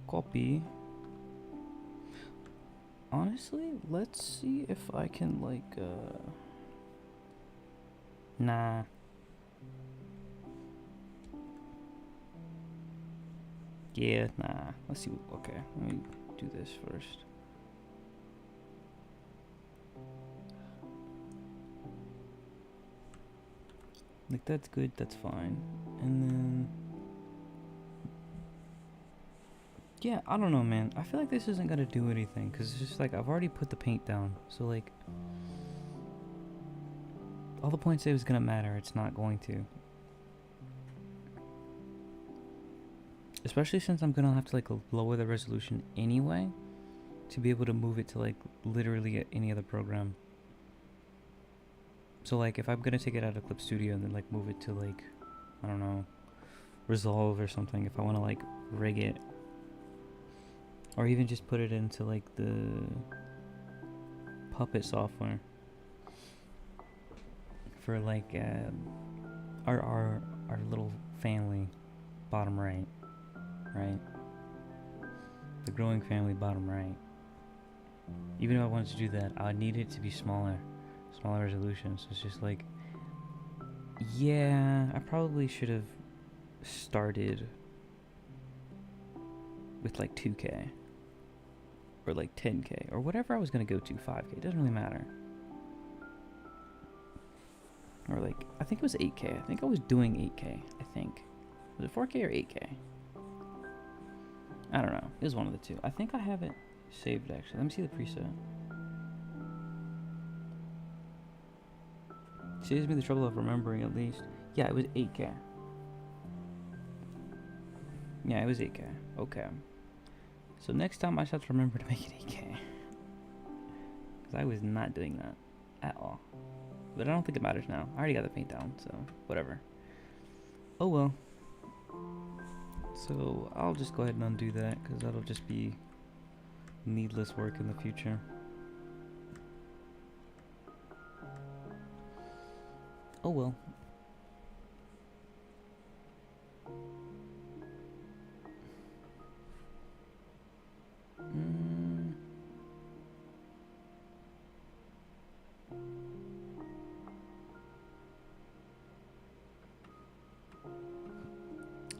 copy. Honestly, let's see if I can like nah. Yeah, nah. Let's see. Okay, let me do this first. Like, that's good, that's fine. And then yeah, I don't know, man. I feel like this isn't gonna do anything, because it's just like, I've already put the paint down. So like, all the points it was gonna matter, it's not going to. Especially since I'm gonna have to like lower the resolution anyway, to be able to move it to like literally any other program. So like, if I'm gonna take it out of Clip Studio and then like move it to like, I don't know, Resolve or something, if I want to like rig it, or even just put it into like the Puppet software for like our little family, bottom right, the growing family, bottom right. Even if I wanted to do that, I would need it to be smaller resolution. So it's just like, yeah, I probably should have started with like 2K or like 10K or whatever I was gonna go to. 5K, it doesn't really matter. Or like, I think it was 8K. I think I was doing 8K. I think, was it 4K or 8K? I don't know. It was one of the two. I think I have it saved actually. Let me see the preset. Saves me the trouble of remembering at least. Yeah, it was 8K. Yeah, it was 8K. Okay. So next time I just have to remember to make it 8K. Because I was not doing that at all. But I don't think it matters now. I already got the paint down, so whatever. Oh well. So I'll just go ahead and undo that, because that'll just be needless work in the future. Oh well.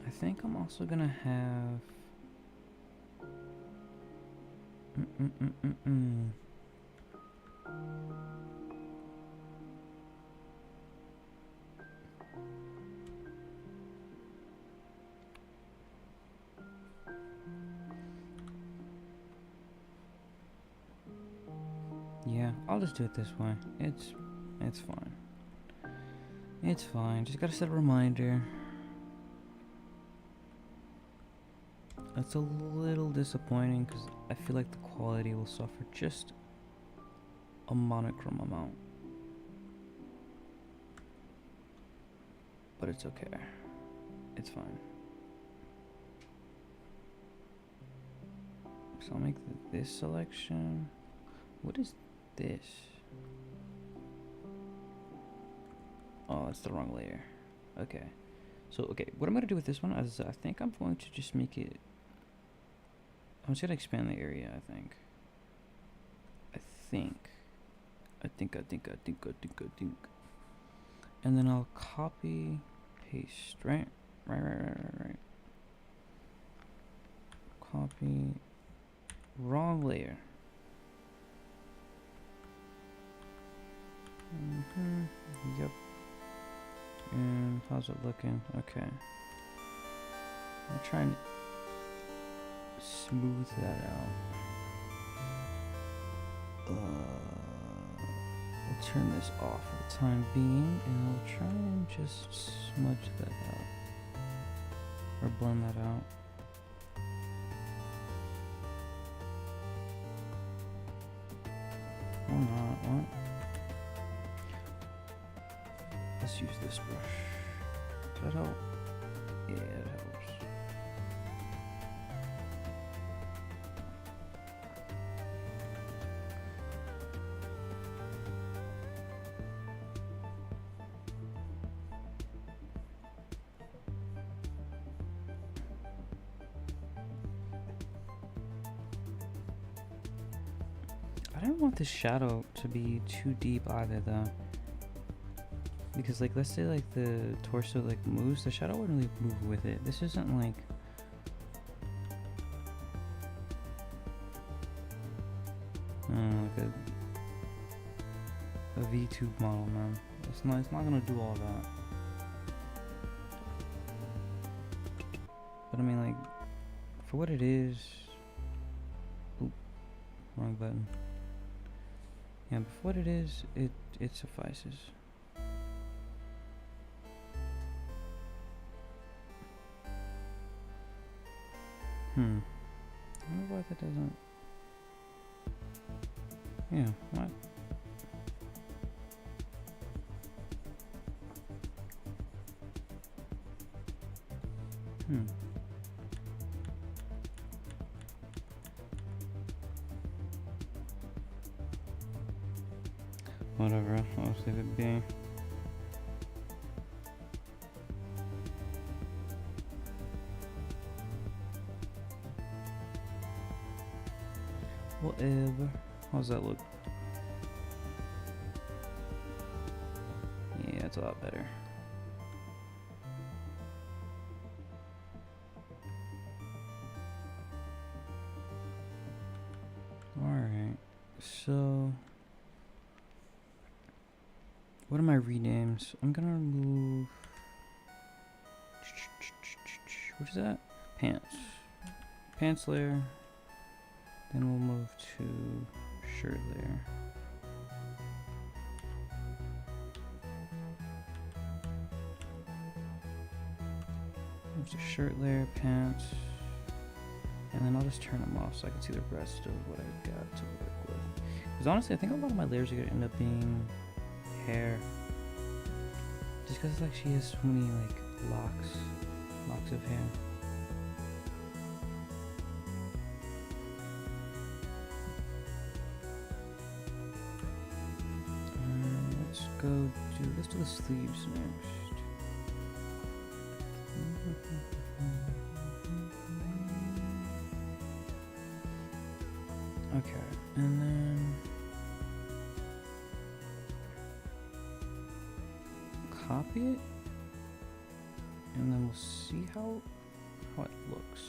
I think I'm also gonna have yeah, I'll just do it this way. It's fine. It's fine. Just gotta set a reminder. It's a little disappointing because I feel like the quality will suffer just a monochrome amount. But it's okay. It's fine. So I'll make this selection. What is this? Oh, that's the wrong layer. Okay. So, okay, what I'm going to do with this one is I think I'm going to just make it... I'm just going to expand the area, I think. I think. And then I'll copy, paste, right? Right. Copy, wrong layer. Yep. And how's it looking? Okay. I'll try and smooth that out. turn this off for the time being, and I'll try and just smudge that out. Or blend that out. Or not, what? Let's use this brush. Does that help? Yeah, it helps. I don't want this shadow to be too deep either though. Because like let's say like the torso like moves, the shadow wouldn't really move with it. This isn't like like a VTube model, man. It's not gonna do all that. But I mean like for what it is. Oop, wrong button. Yeah, but for what it is, it suffices. I wonder why that doesn't. Yeah, what? Whatever, I'll just leave it be. Whatever. How's that look? Yeah, it's a lot better. Alright, so what are my renames? I'm gonna remove, what is that? Pants layer. Then we'll move to shirt layer. Move to shirt layer, pants. And then I'll just turn them off so I can see the rest of what I got to work with. Because honestly, I think a lot of my layers are going to end up being hair. Just because like she has so many like locks of hair. Let's do the sleeves next. Okay, and then copy it, and then we'll see how it looks.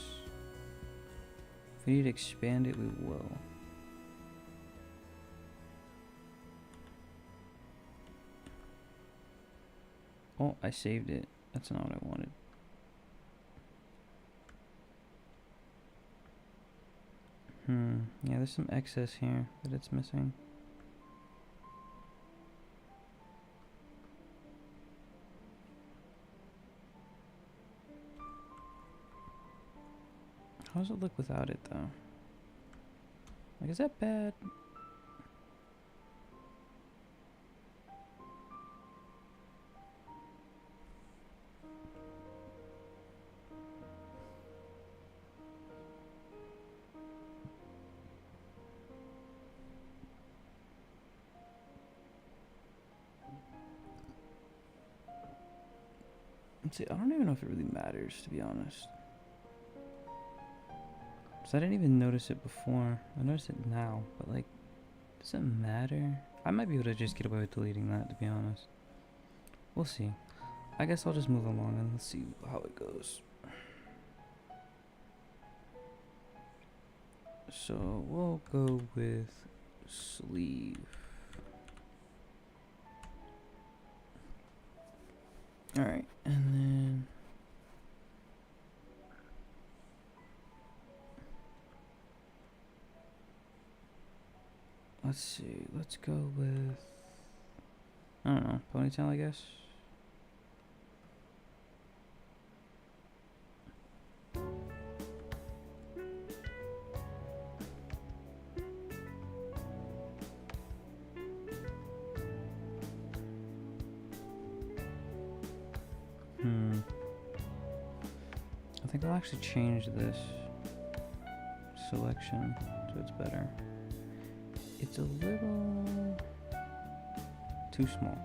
If we need to expand it, we will. Oh, I saved it. That's not what I wanted. Yeah, there's some excess here that it's missing. How does it look without it, though? Like, is that bad? See, I don't even know if it really matters, to be honest. Because I didn't even notice it before. I noticed it now, but like, does it matter? I might be able to just get away with deleting that, to be honest. We'll see. I guess I'll just move along and let's see how it goes. So we'll go with sleeve. Alright, and then let's see, let's go with I don't know. Ponytail, I guess. I think I'll actually change this selection so it's better. It's a little too small.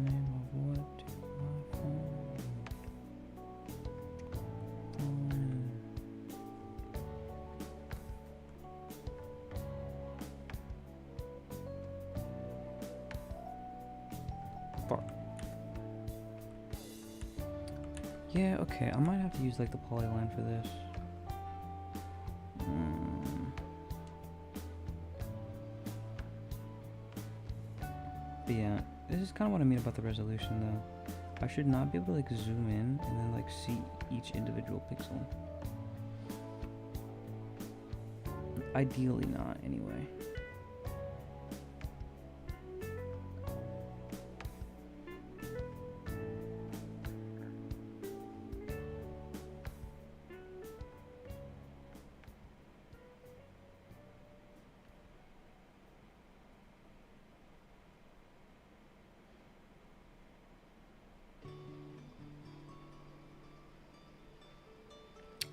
Name of what my phone. Fuck. Yeah, okay, I might have to use like the polyline for this. But yeah, this is kind of what I mean about the resolution though. I should not be able to like zoom in and then like see each individual pixel. Ideally not, anyway.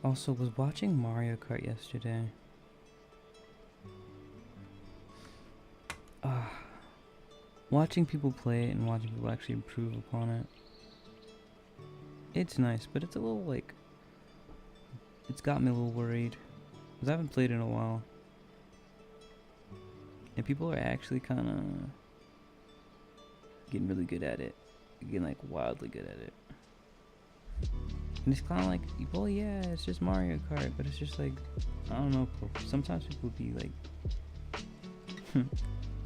Also, was watching Mario Kart yesterday. Watching people play it and watching people actually improve upon it. It's nice, but it's a little like... It's got me a little worried. Because I haven't played in a while. And people are actually kind of getting really good at it. Getting like wildly good at it. And it's kind of like, well, yeah, it's just Mario Kart, but it's just like, I don't know, sometimes people be like,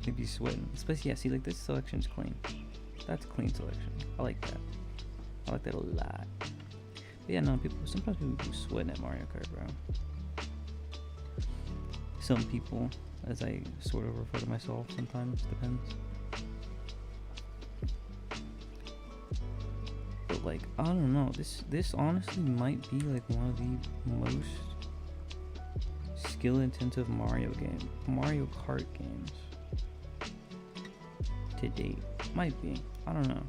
they be sweating. Especially, yeah, see, like, this selection's clean. That's a clean selection. I like that. I like that a lot. But yeah, no, sometimes people be sweating at Mario Kart, bro. Some people, as I sort of refer to myself sometimes, depends. But like, I don't know, this honestly might be like one of the most skill intensive Mario Kart games to date. Might be, I don't know.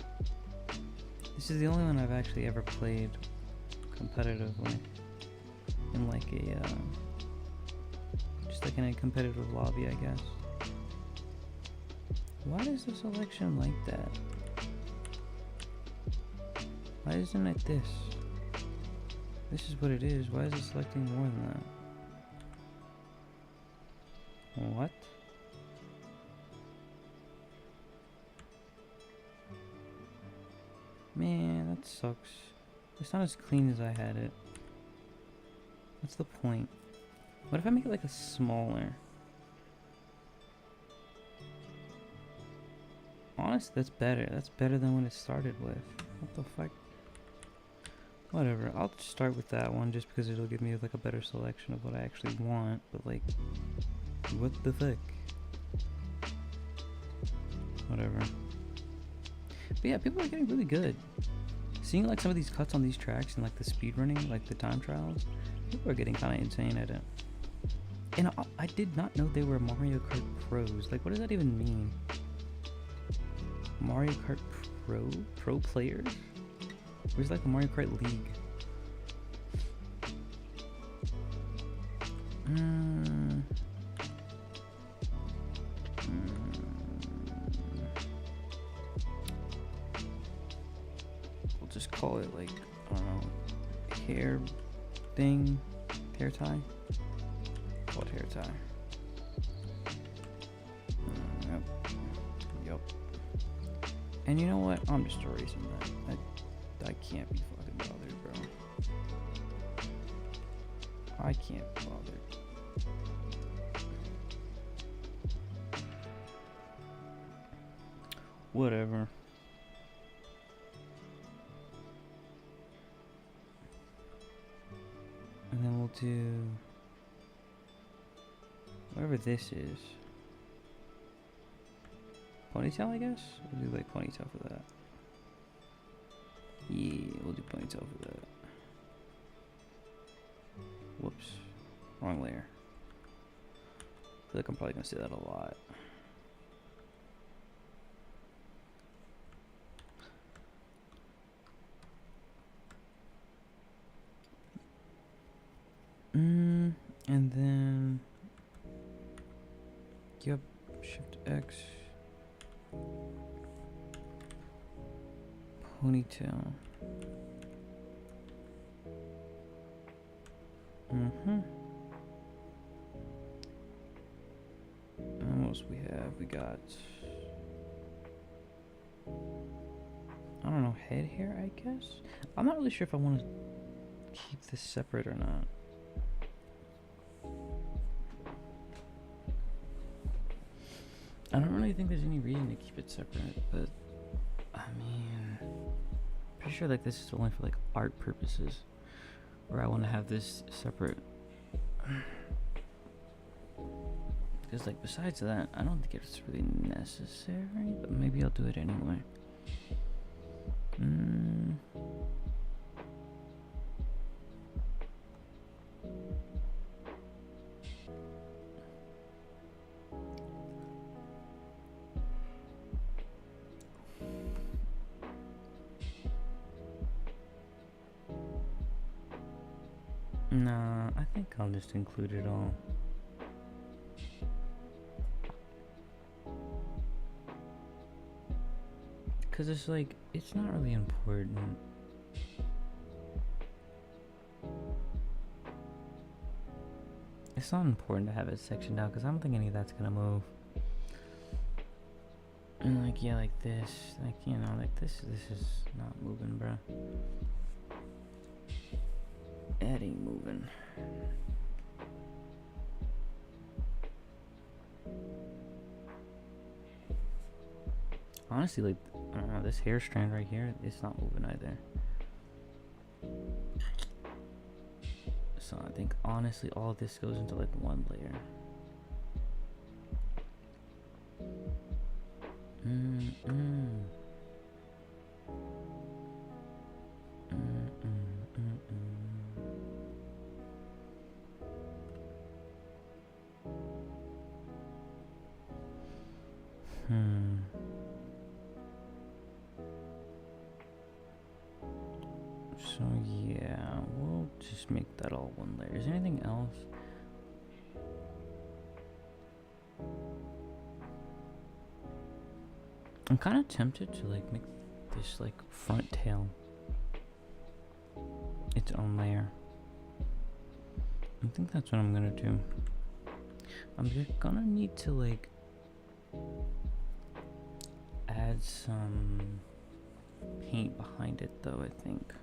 This is the only one I've actually ever played competitively in like a just like in a competitive lobby, I guess. Why is the selection like that? Why isn't it this? This is what it is. Why is it selecting more than that? What? Man, that sucks. It's not as clean as I had it. What's the point? What if I make it like a smaller? Honestly, that's better. That's better than what it started with. What the fuck? Whatever, I'll just start with that one just because it'll give me like a better selection of what I actually want, but like, what the fuck? Whatever. But yeah, people are getting really good. Seeing like some of these cuts on these tracks and like the speedrunning, like the time trials, people are getting kind of insane at it. And I did not know they were Mario Kart pros. Like, what does that even mean? Mario Kart pro players? Where's like the Mario Kart League? We'll just call it like, I don't know, hair thing, hair tie. Call it hair tie. Yep. And you know what? I'm just erasing that. I can't be fucking bothered, bro. I can't be bothered. Whatever. And then we'll do whatever this is. Ponytail, I guess? We'll do like ponytail for that. Yeah, we'll do ponytail for that. Whoops. Wrong layer. I feel like I'm probably gonna say that a lot. And then yep, Shift X, ponytail. And what else we have? We got, I don't know, head hair, I guess. I'm not really sure if I want to keep this separate or not. I don't really think there's any reason to keep it separate, but I mean, pretty sure like this is only for like art purposes, or I want to have this separate. Because like besides that, I don't think it's really necessary, but maybe I'll do it anyway. Nah, I think I'll just include it all. Cause it's like, it's not really important. It's not important to have it sectioned out, cause I don't think any of that's gonna move. And like, yeah, like this, like, you know, like this is not moving, bruh. That ain't moving. Honestly, like, I don't know, this hair strand right here, it's not moving either. So I think honestly all of this goes into like one layer. So yeah, we'll just make that all one layer. Is there anything else? I'm kind of tempted to like make this like front tail its own layer. I think that's what I'm gonna do. I'm just gonna need to like add some paint behind it though, I think.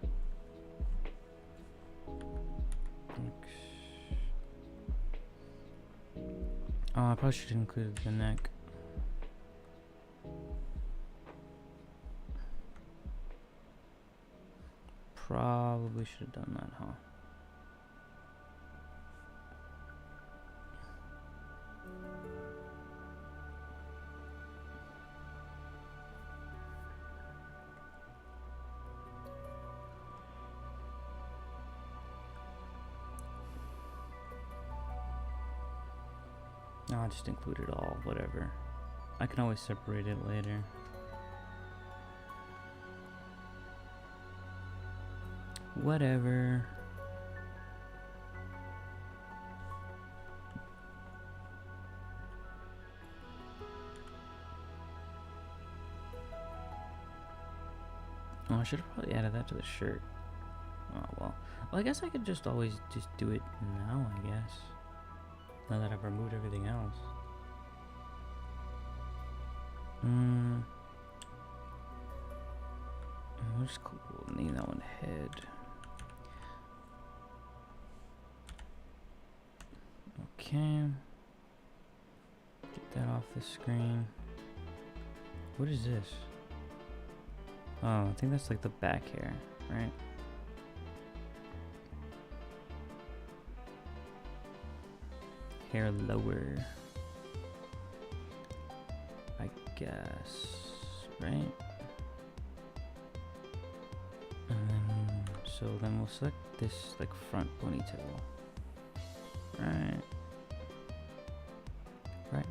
Oh, I probably should have included the neck. Probably should have done that, huh? No, I'll just include it all, whatever. I can always separate it later. Whatever. Oh, I should have probably added that to the shirt. Oh, well. Well, I guess I could just always just do it now, I guess. Now that I've removed everything else. We'll just name that one head. Okay. Get that off the screen. What is this? Oh, I think that's like the back hair, right? Hair lower, I guess, right? And then, so then we'll select this like front ponytail. Right. Right.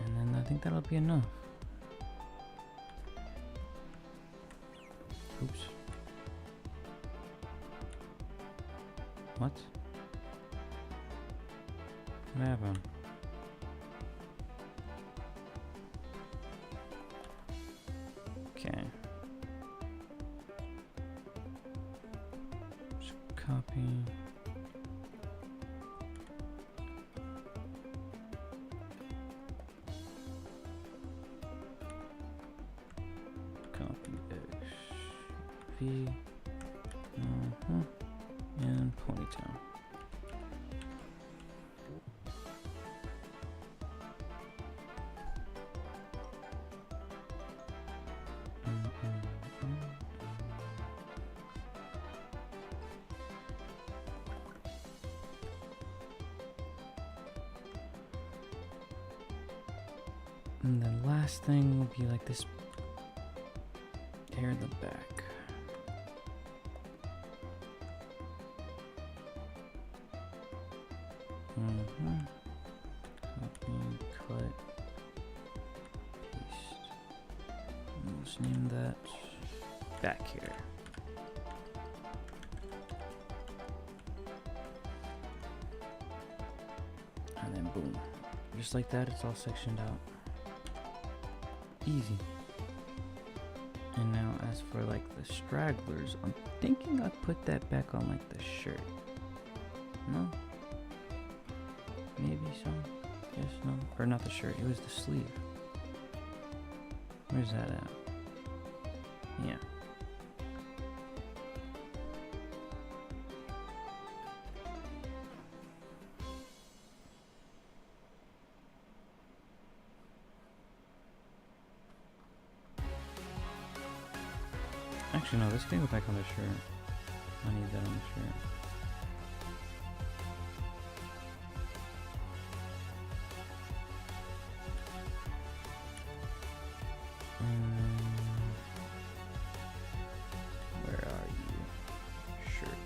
And then I think that'll be enough. Oops. What? What happened? Okay. Just copy. Copy X V. And ponytail. And the last thing will be like this hair in the back. Copy, cut, paste. And let's name that back hair. And then boom. Just like that, it's all sectioned out. Easy. And now as for like the stragglers, I'm thinking I'd put that back on like the shirt. No? Maybe so. Yes, no. Or not the shirt, it was the sleeve. Where's that at? Yeah. Actually, no, this can go back on the shirt. I need that on the shirt. Where are you? Shirt.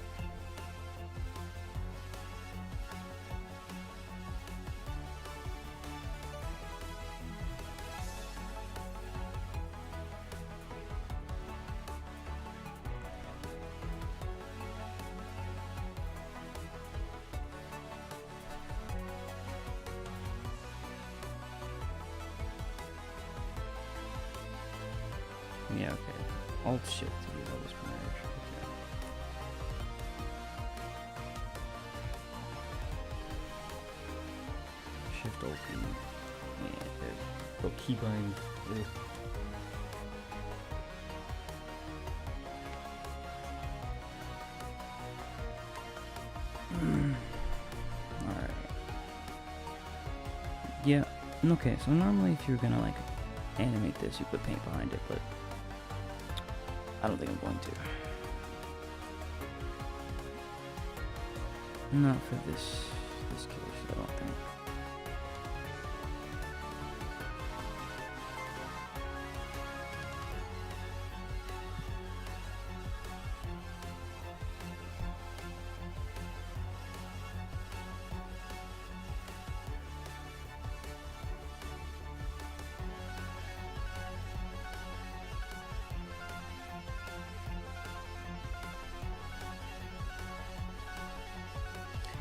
Yeah, okay. Alt shift to get all this marriage. Okay. Shift Alt E. Yeah, go keybind. Alright. Yeah, okay, so normally if you're gonna like animate this, you put paint behind it, but I don't think I'm going to. Not for this case, I don't think.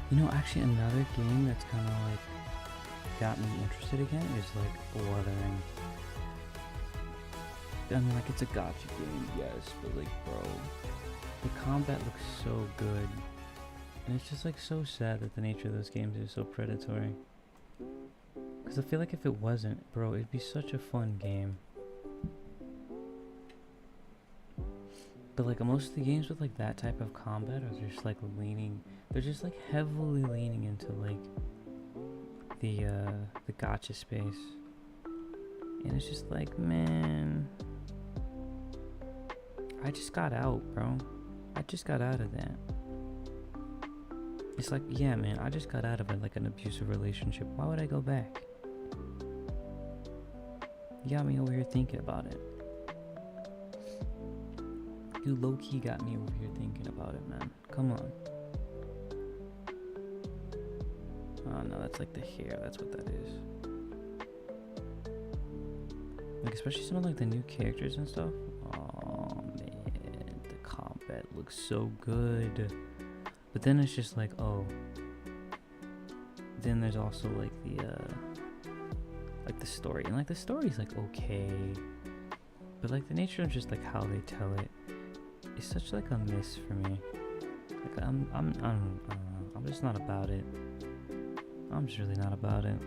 You know, actually another game that's kind of like got me interested again is like Wuthering. I mean, like, it's a gacha game, yes, but like, bro, the combat looks so good. And it's just like so sad that the nature of those games is so predatory. Because I feel like if it wasn't, bro, it'd be such a fun game. But like most of the games with like that type of combat are just like leaning, they're just like heavily leaning into like the gacha space, and it's just like, man, I just got out, bro. I just got out of that. It's like, yeah, man, I just got out of like an abusive relationship. Why would I go back? You got me over here thinking about it. You low-key got me over here thinking about it, man. Come on. Oh no, that's like the hair. That's what that is. Like, especially some of like the new characters and stuff. Oh man, the combat looks so good. But then it's just like, oh. Then there's also like the story, and like the story's like okay, but like the nature of just like how they tell it is such like a miss for me. Like I'm just not about it. I'm just really not about it.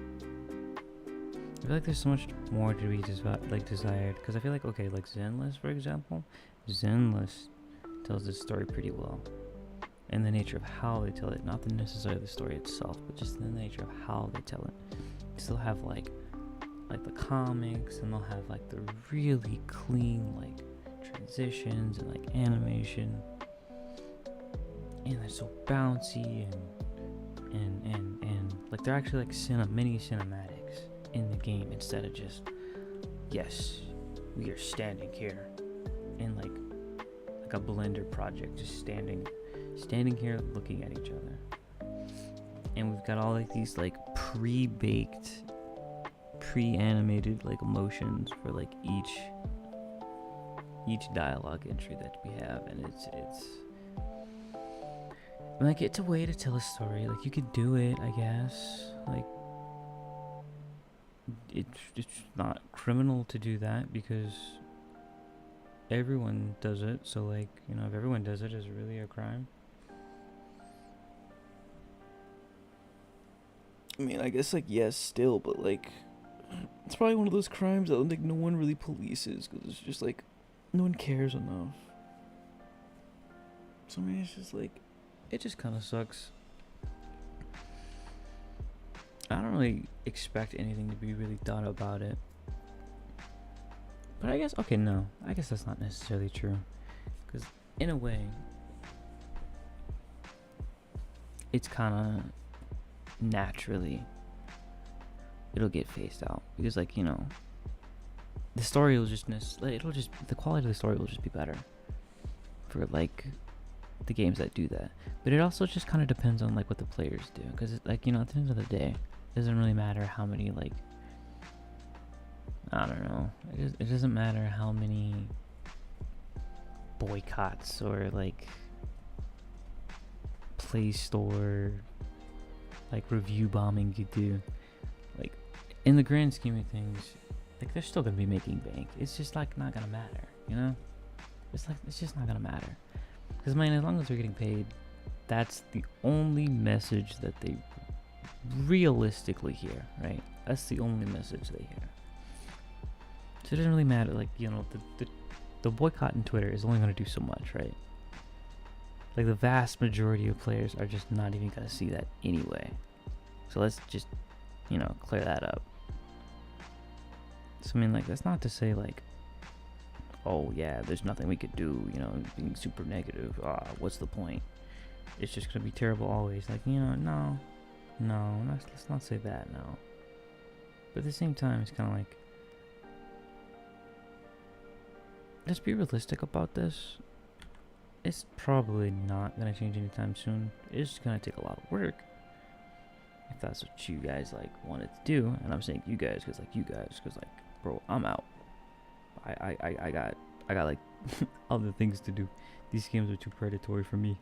I feel like there's so much more to be desired, because I feel like, okay, like Zenless, for example, Zenless tells this story pretty well, and the nature of how they tell it, not the necessarily the story itself, but just the nature of how they tell it. They still have like the comics, and they'll have like the really clean like transitions and like animation, and they're so bouncy and like they're actually like mini cinematics in the game, instead of just, yes, we are standing here in like a Blender project, just standing here looking at each other, and we've got all like these like pre-baked, pre-animated like emotions for like each dialogue entry that we have, and it's like, it's a way to tell a story. Like, you could do it, I guess. Like, it's not criminal to do that, because everyone does it. So like, you know, if everyone does it, is it really a crime? I mean, I guess like, yes, still, but like, it's probably one of those crimes that like no one really polices, because it's just like no one cares enough. So I mean, it's just like, it just kind of sucks. I don't really expect anything to be really done about it, but I guess, okay, no, I guess that's not necessarily true, because in a way it's kind of naturally, it'll get phased out, because like, you know, the story will just the quality of the story will just be better for like the games that do that. But it also just kind of depends on like what the players do, because like, you know, at the end of the day, it doesn't really matter how many like, I don't know, it doesn't matter how many boycotts or like Play Store like review bombing you do. Like, in the grand scheme of things, like, they're still gonna be making bank. It's just like not gonna matter, you know? It's just not gonna matter, because, man, as long as they're getting paid, that's the only message that they realistically hear, right? That's the only message they hear. So it doesn't really matter, like, you know, the boycott in Twitter is only gonna do so much, right? Like, the vast majority of players are just not even gonna see that anyway. So let's just, you know, clear that up. So I mean, like, that's not to say like, oh yeah, there's nothing we could do, you know, being super negative. What's the point? It's just gonna be terrible always. Like, you know, no, let's not say that, no. But at the same time, it's kind of like, let's be realistic about this. It's probably not gonna change anytime soon. It's just gonna take a lot of work, if that's what you guys like wanted to do. And I'm saying you guys, because like, bro, I'm out. I got like other things to do. These games are too predatory for me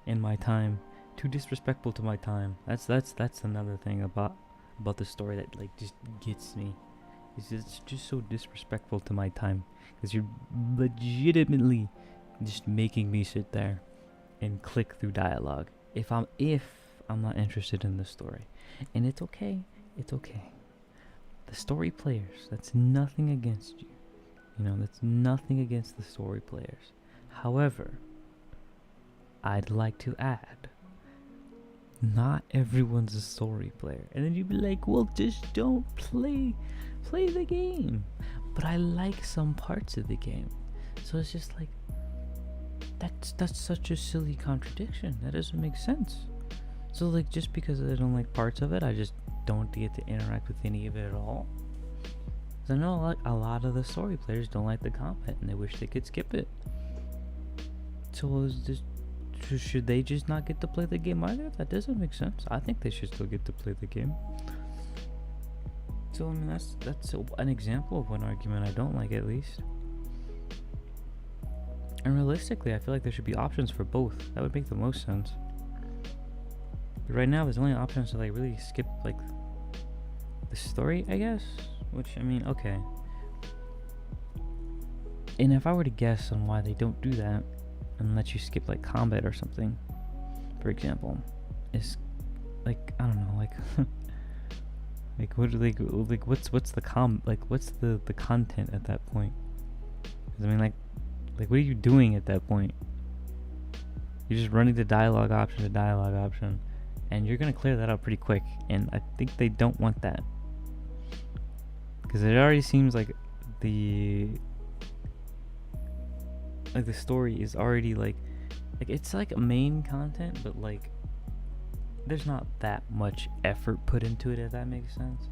and my time, too disrespectful to my time. That's another thing about the story that like just gets me. It's just so disrespectful to my time, because you're legitimately just making me sit there and click through dialogue if I'm not interested in the story. And it's okay. The story players, that's nothing against you. You know, that's nothing against the story players. However, I'd like to add not everyone's a story player. And then you'd be like, well, just don't play the game. But I like some parts of the game. So it's just like, that's such a silly contradiction. That doesn't make sense. So like, just because I don't like parts of it, I just don't get to interact with any of it at all. Because I know like a lot of the story players don't like the combat and they wish they could skip it. So should they just not get to play the game either? That doesn't make sense. I think they should still get to play the game. So I mean, that's an example of one argument I don't like, at least. And realistically, I feel like there should be options for both. That would make the most sense. But right now, there's only options to like really skip like the story, I guess. Which, I mean, okay. And if I were to guess on why they don't do that and let you skip like combat or something, for example, is like, I don't know, like like what do they like what's the what's the content at that point? 'Cause I mean, like what are you doing at that point? You're just running the dialogue option to dialogue option, and you're gonna clear that out pretty quick. And I think they don't want that, because it already seems like the story is already like it's like main content, but like there's not that much effort put into it, if that makes sense.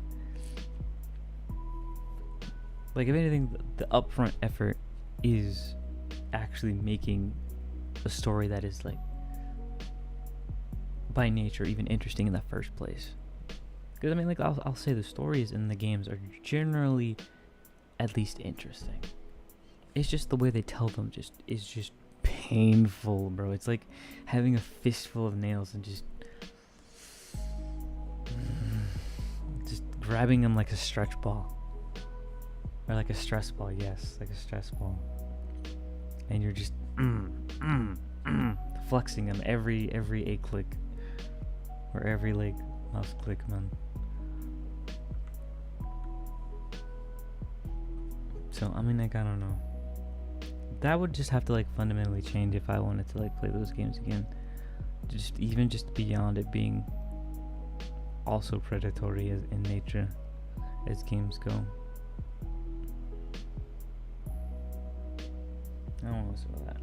Like, if anything, the upfront effort is actually making a story that is like by nature even interesting in the first place. Because I mean, like, I'll say the stories in the games are generally at least interesting. It's just the way they tell them is just painful, bro. It's like having a fistful of nails and just grabbing them like a stretch ball. Or like a stress ball, yes, like a stress ball. And you're just flexing them every A click. Or every like mouse click, man. So I mean, like, I don't know. That would just have to like fundamentally change if I wanted to like play those games again. Just beyond it being also predatory as in nature as games go. I don't want to listen to that.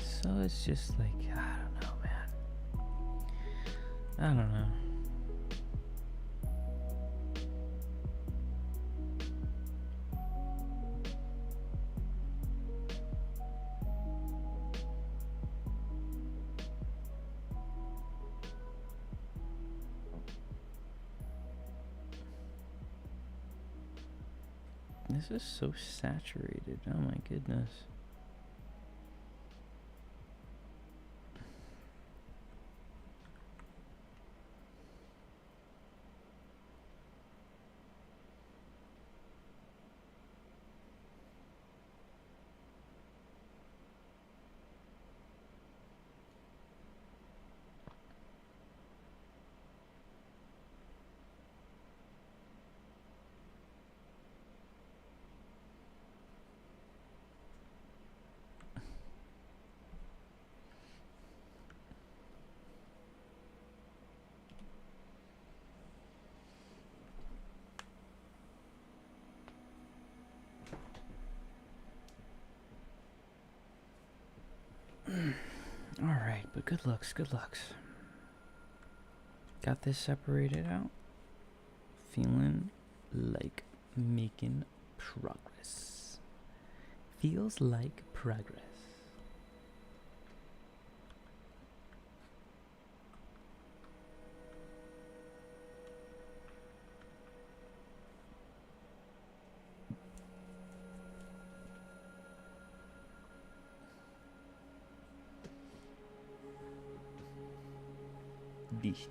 So it's just like, I don't know, man. I don't know. This is so saturated. Oh my goodness. Alright, but good looks. Got this separated out. Feeling like making progress. Feels like progress. Dish.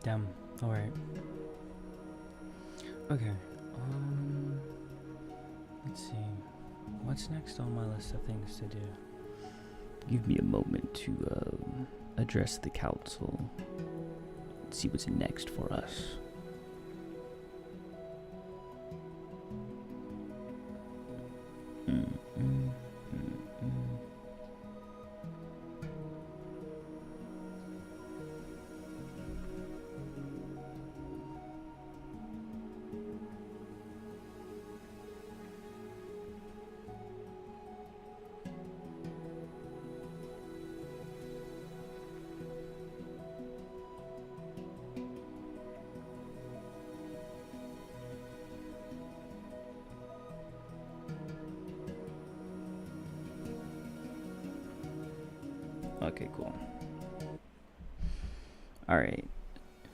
Damn. Alright. Okay. Let's see. What's next on my list of things to do? Give me a moment to address the council. See what's next for us. Okay, cool. Alright.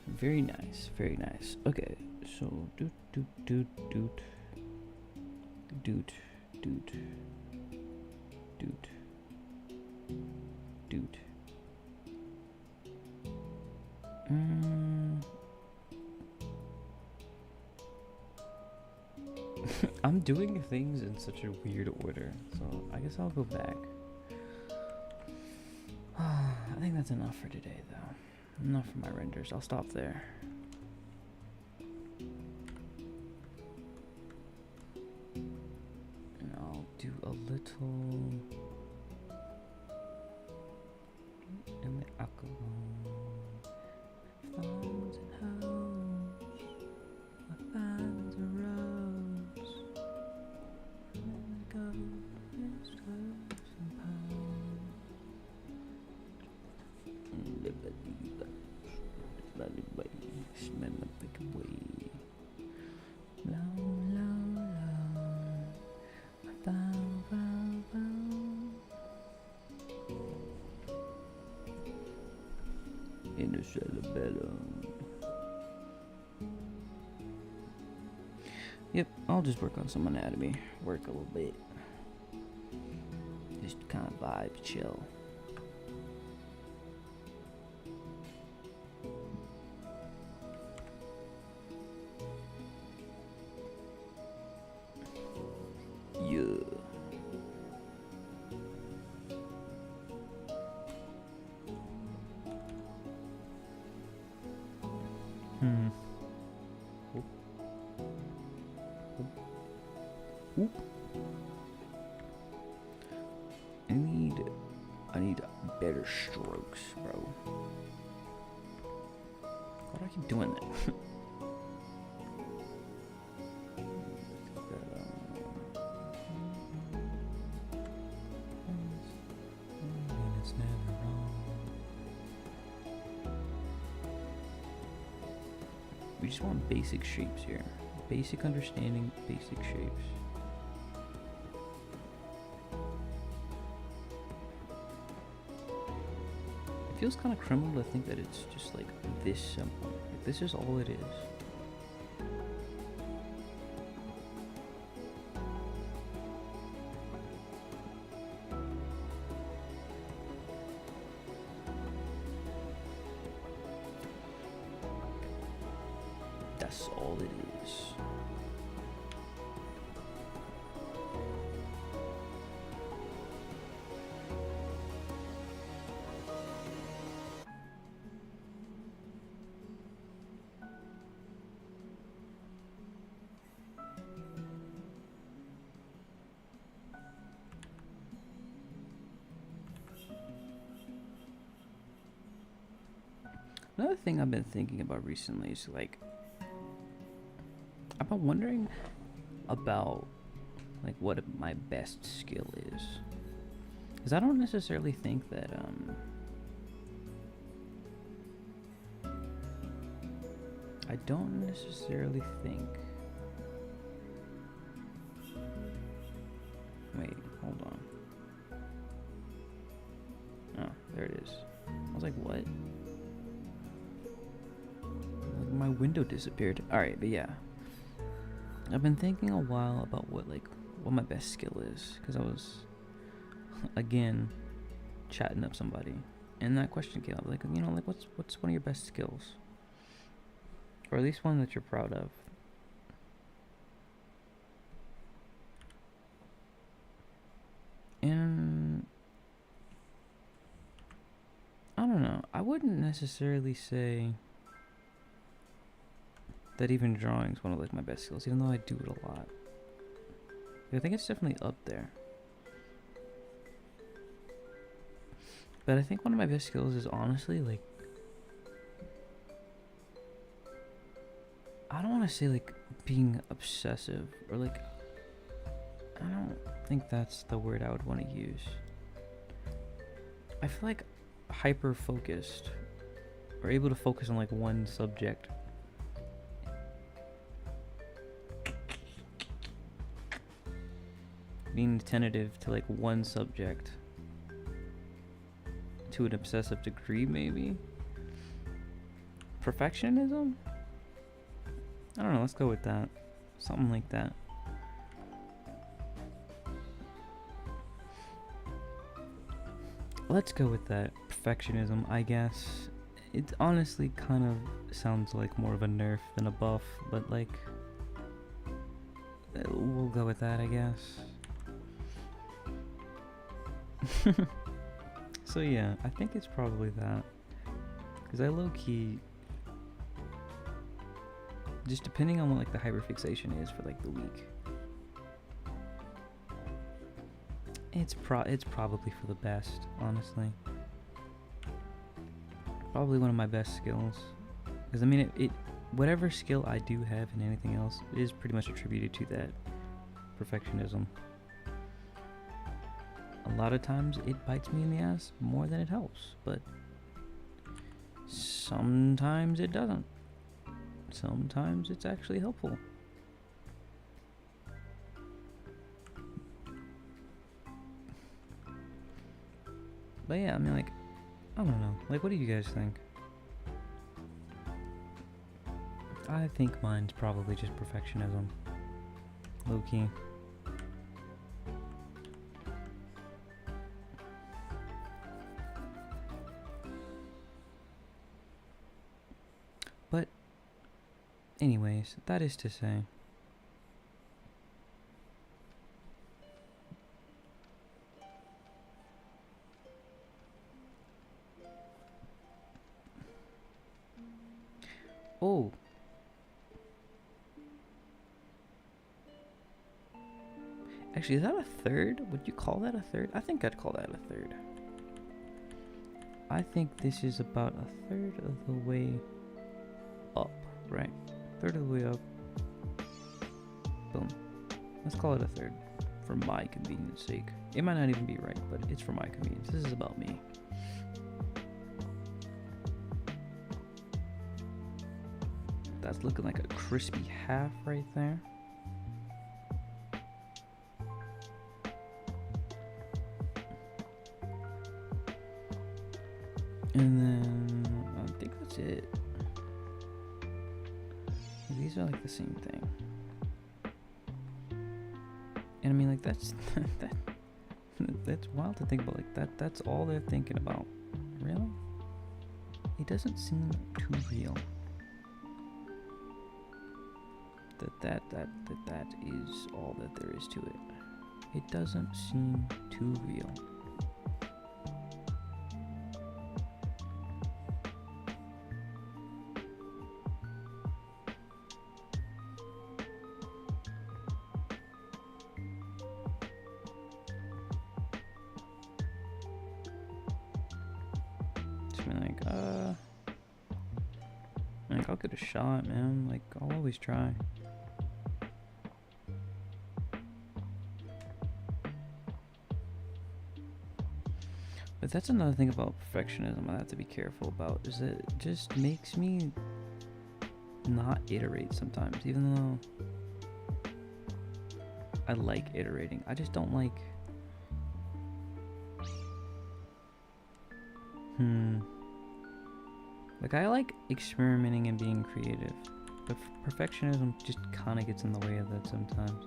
Very nice, very nice. Okay, so doot. I'm doing things in such a weird order, so I guess I'll go back. I think that's enough for today, though. Enough for my renders. I'll stop there. And I'll do a little in the alcohol. Thorns and hoes, my fans and rose. Go, Mr. and pound. In the cerebellum. Yep, I'll just work on some anatomy. Work a little bit. Just kind of vibe, chill. I need better strokes, bro. Why do I keep doing that? We just want basic shapes here. Basic understanding, basic shapes. It feels kind of criminal to think that it's just like this simple. Like, this is all it is. That's all it is. Another thing I've been thinking about recently is like, I've been wondering about like what my best skill is, because I don't necessarily think that I don't necessarily think. Wait, hold on. Oh, there it is. I was like, what? My window disappeared. Alright, but yeah. I've been thinking a while about what my best skill is, because I was, again, chatting up somebody, and that question came up, like, what's one of your best skills? Or at least one that you're proud of. And I don't know. I wouldn't necessarily say that even drawing is one of like my best skills, even though I do it a lot. I think it's definitely up there. But I think one of my best skills is honestly like, I don't want to say like being obsessive or like, I don't think that's the word I would want to use. I feel like hyper focused or able to focus on like one subject. Being attentive to like one subject to an obsessive degree, maybe. Perfectionism? I don't know, let's go with that. Something like that. Let's go with that. Perfectionism, I guess. It honestly kind of sounds like more of a nerf than a buff, but like, we'll go with that, I guess. So yeah, I think it's probably that. Because I low-key, just depending on what like the hyperfixation is for like the week, it's probably for the best, honestly. Probably one of my best skills. Because I mean, it whatever skill I do have in anything else is pretty much attributed to that perfectionism. A lot of times it bites me in the ass more than it helps, but sometimes it doesn't. Sometimes it's actually helpful. But yeah, I mean, like, I don't know. Like, what do you guys think? I think mine's probably just perfectionism. Low-key. But anyways, that is to say, oh, actually, is that a third? Would you call that a third? I think I'd call that a third. I think this is about a third of the way up, right? Third of the way up. Boom. Let's call it a third for my convenience sake. It might not even be right, but it's for my convenience. This is about me. That's looking like a crispy half right there. And then I think that's it. These are like the same thing. And I mean, like, that's that's wild to think about. Like, that's all they're thinking about. Really? It doesn't seem too real. That is all that there is to it. It doesn't seem too real. Like, I'll get a shot, man. Like, I'll always try. But that's another thing about perfectionism I have to be careful about, is that it just makes me not iterate sometimes, even though I like iterating. I just don't like... Like, I like experimenting and being creative, but perfectionism just kind of gets in the way of that sometimes.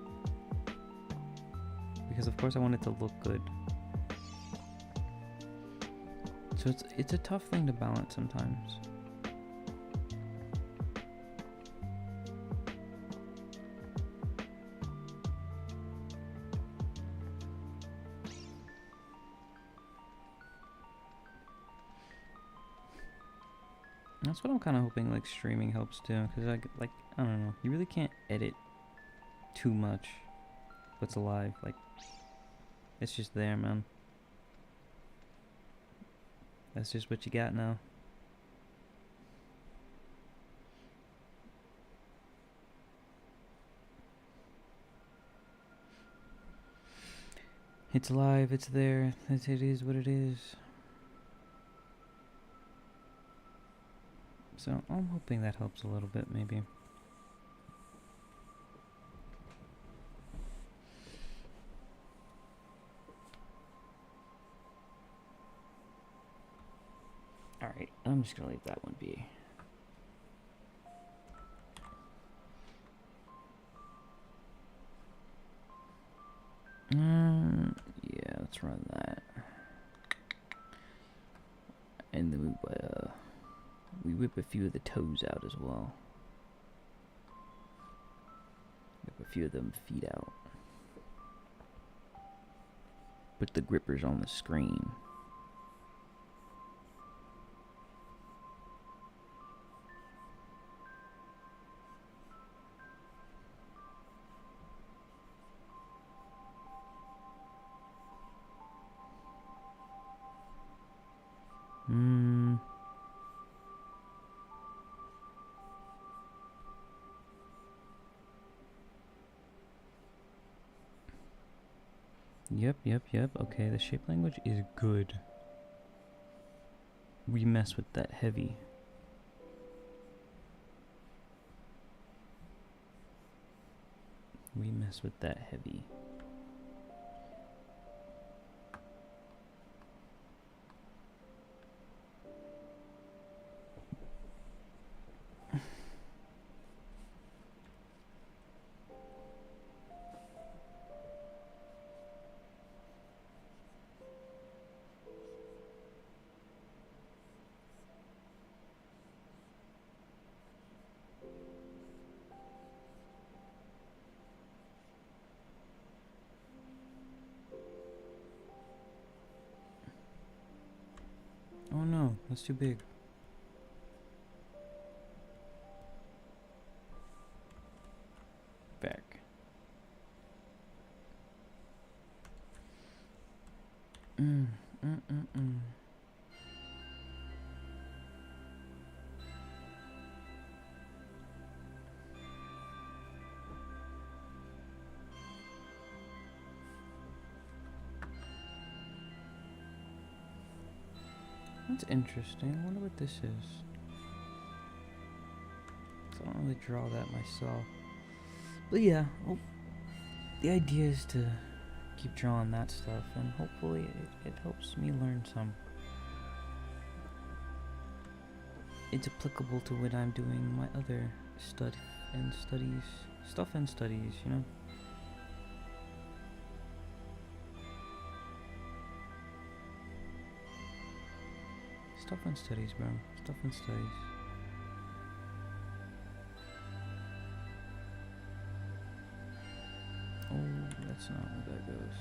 Because of course I want it to look good. So it's a tough thing to balance sometimes. That's what I'm kind of hoping like streaming helps too, because I don't know, you really can't edit too much what's alive. Like, it's just there, man. That's just what you got now. It's alive, it's there, it is what it is. So I'm hoping that helps a little bit, maybe. Alright, I'm just gonna leave that one be. Yeah, let's run that. And then we whip a few of the toes out as well. Whip a few of them feet out. Put the grippers on the screen. Yep. Okay, the shape language is good. We mess with that heavy. We mess with that heavy. Oh no, that's too big. Back. That's interesting. I wonder what this is. I don't really draw that myself. But yeah, the idea is to keep drawing that stuff, and hopefully it helps me learn some. It's applicable to what I'm doing my other stuff and studies, you know? Stuff and studies, bro. Stuff and studies. Oh, that's not where that goes.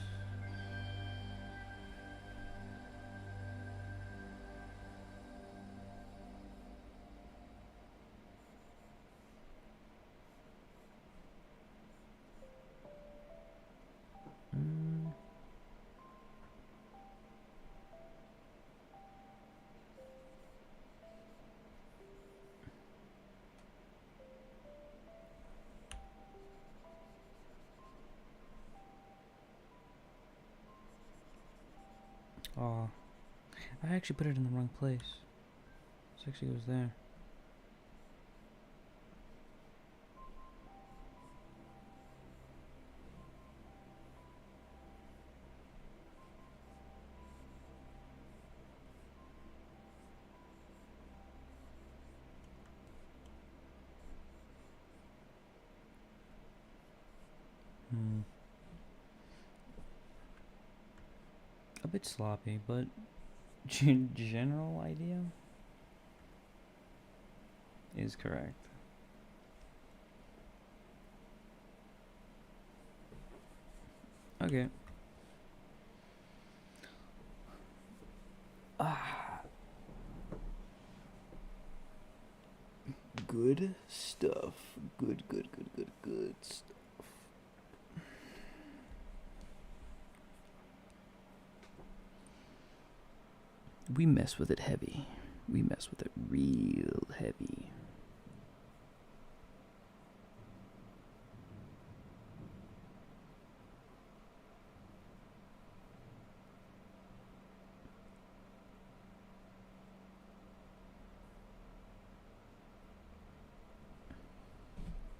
Oh, I actually put it in the wrong place. It actually was there. A bit sloppy, but general idea is correct. Okay. good stuff. Good stuff. We mess with it heavy. We mess with it real heavy.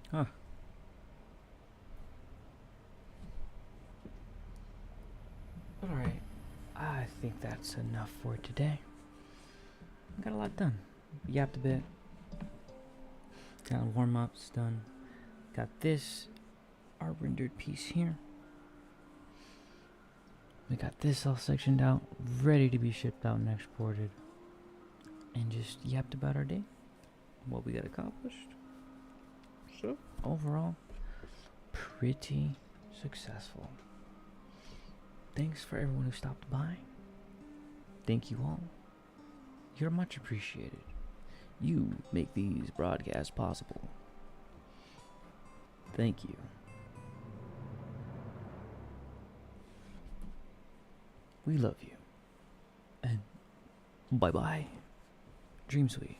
Huh. But alright, I think that's enough for today. Got a lot done. Yapped a bit. Kind of warm ups done. Got this, our rendered piece here. We got this all sectioned out, ready to be shipped out and exported. And just yapped about our day, what we got accomplished. So, overall, pretty successful. Thanks for everyone who stopped by. Thank you all. You're much appreciated. You make these broadcasts possible. Thank you. We love you. And bye-bye. Dream sweet.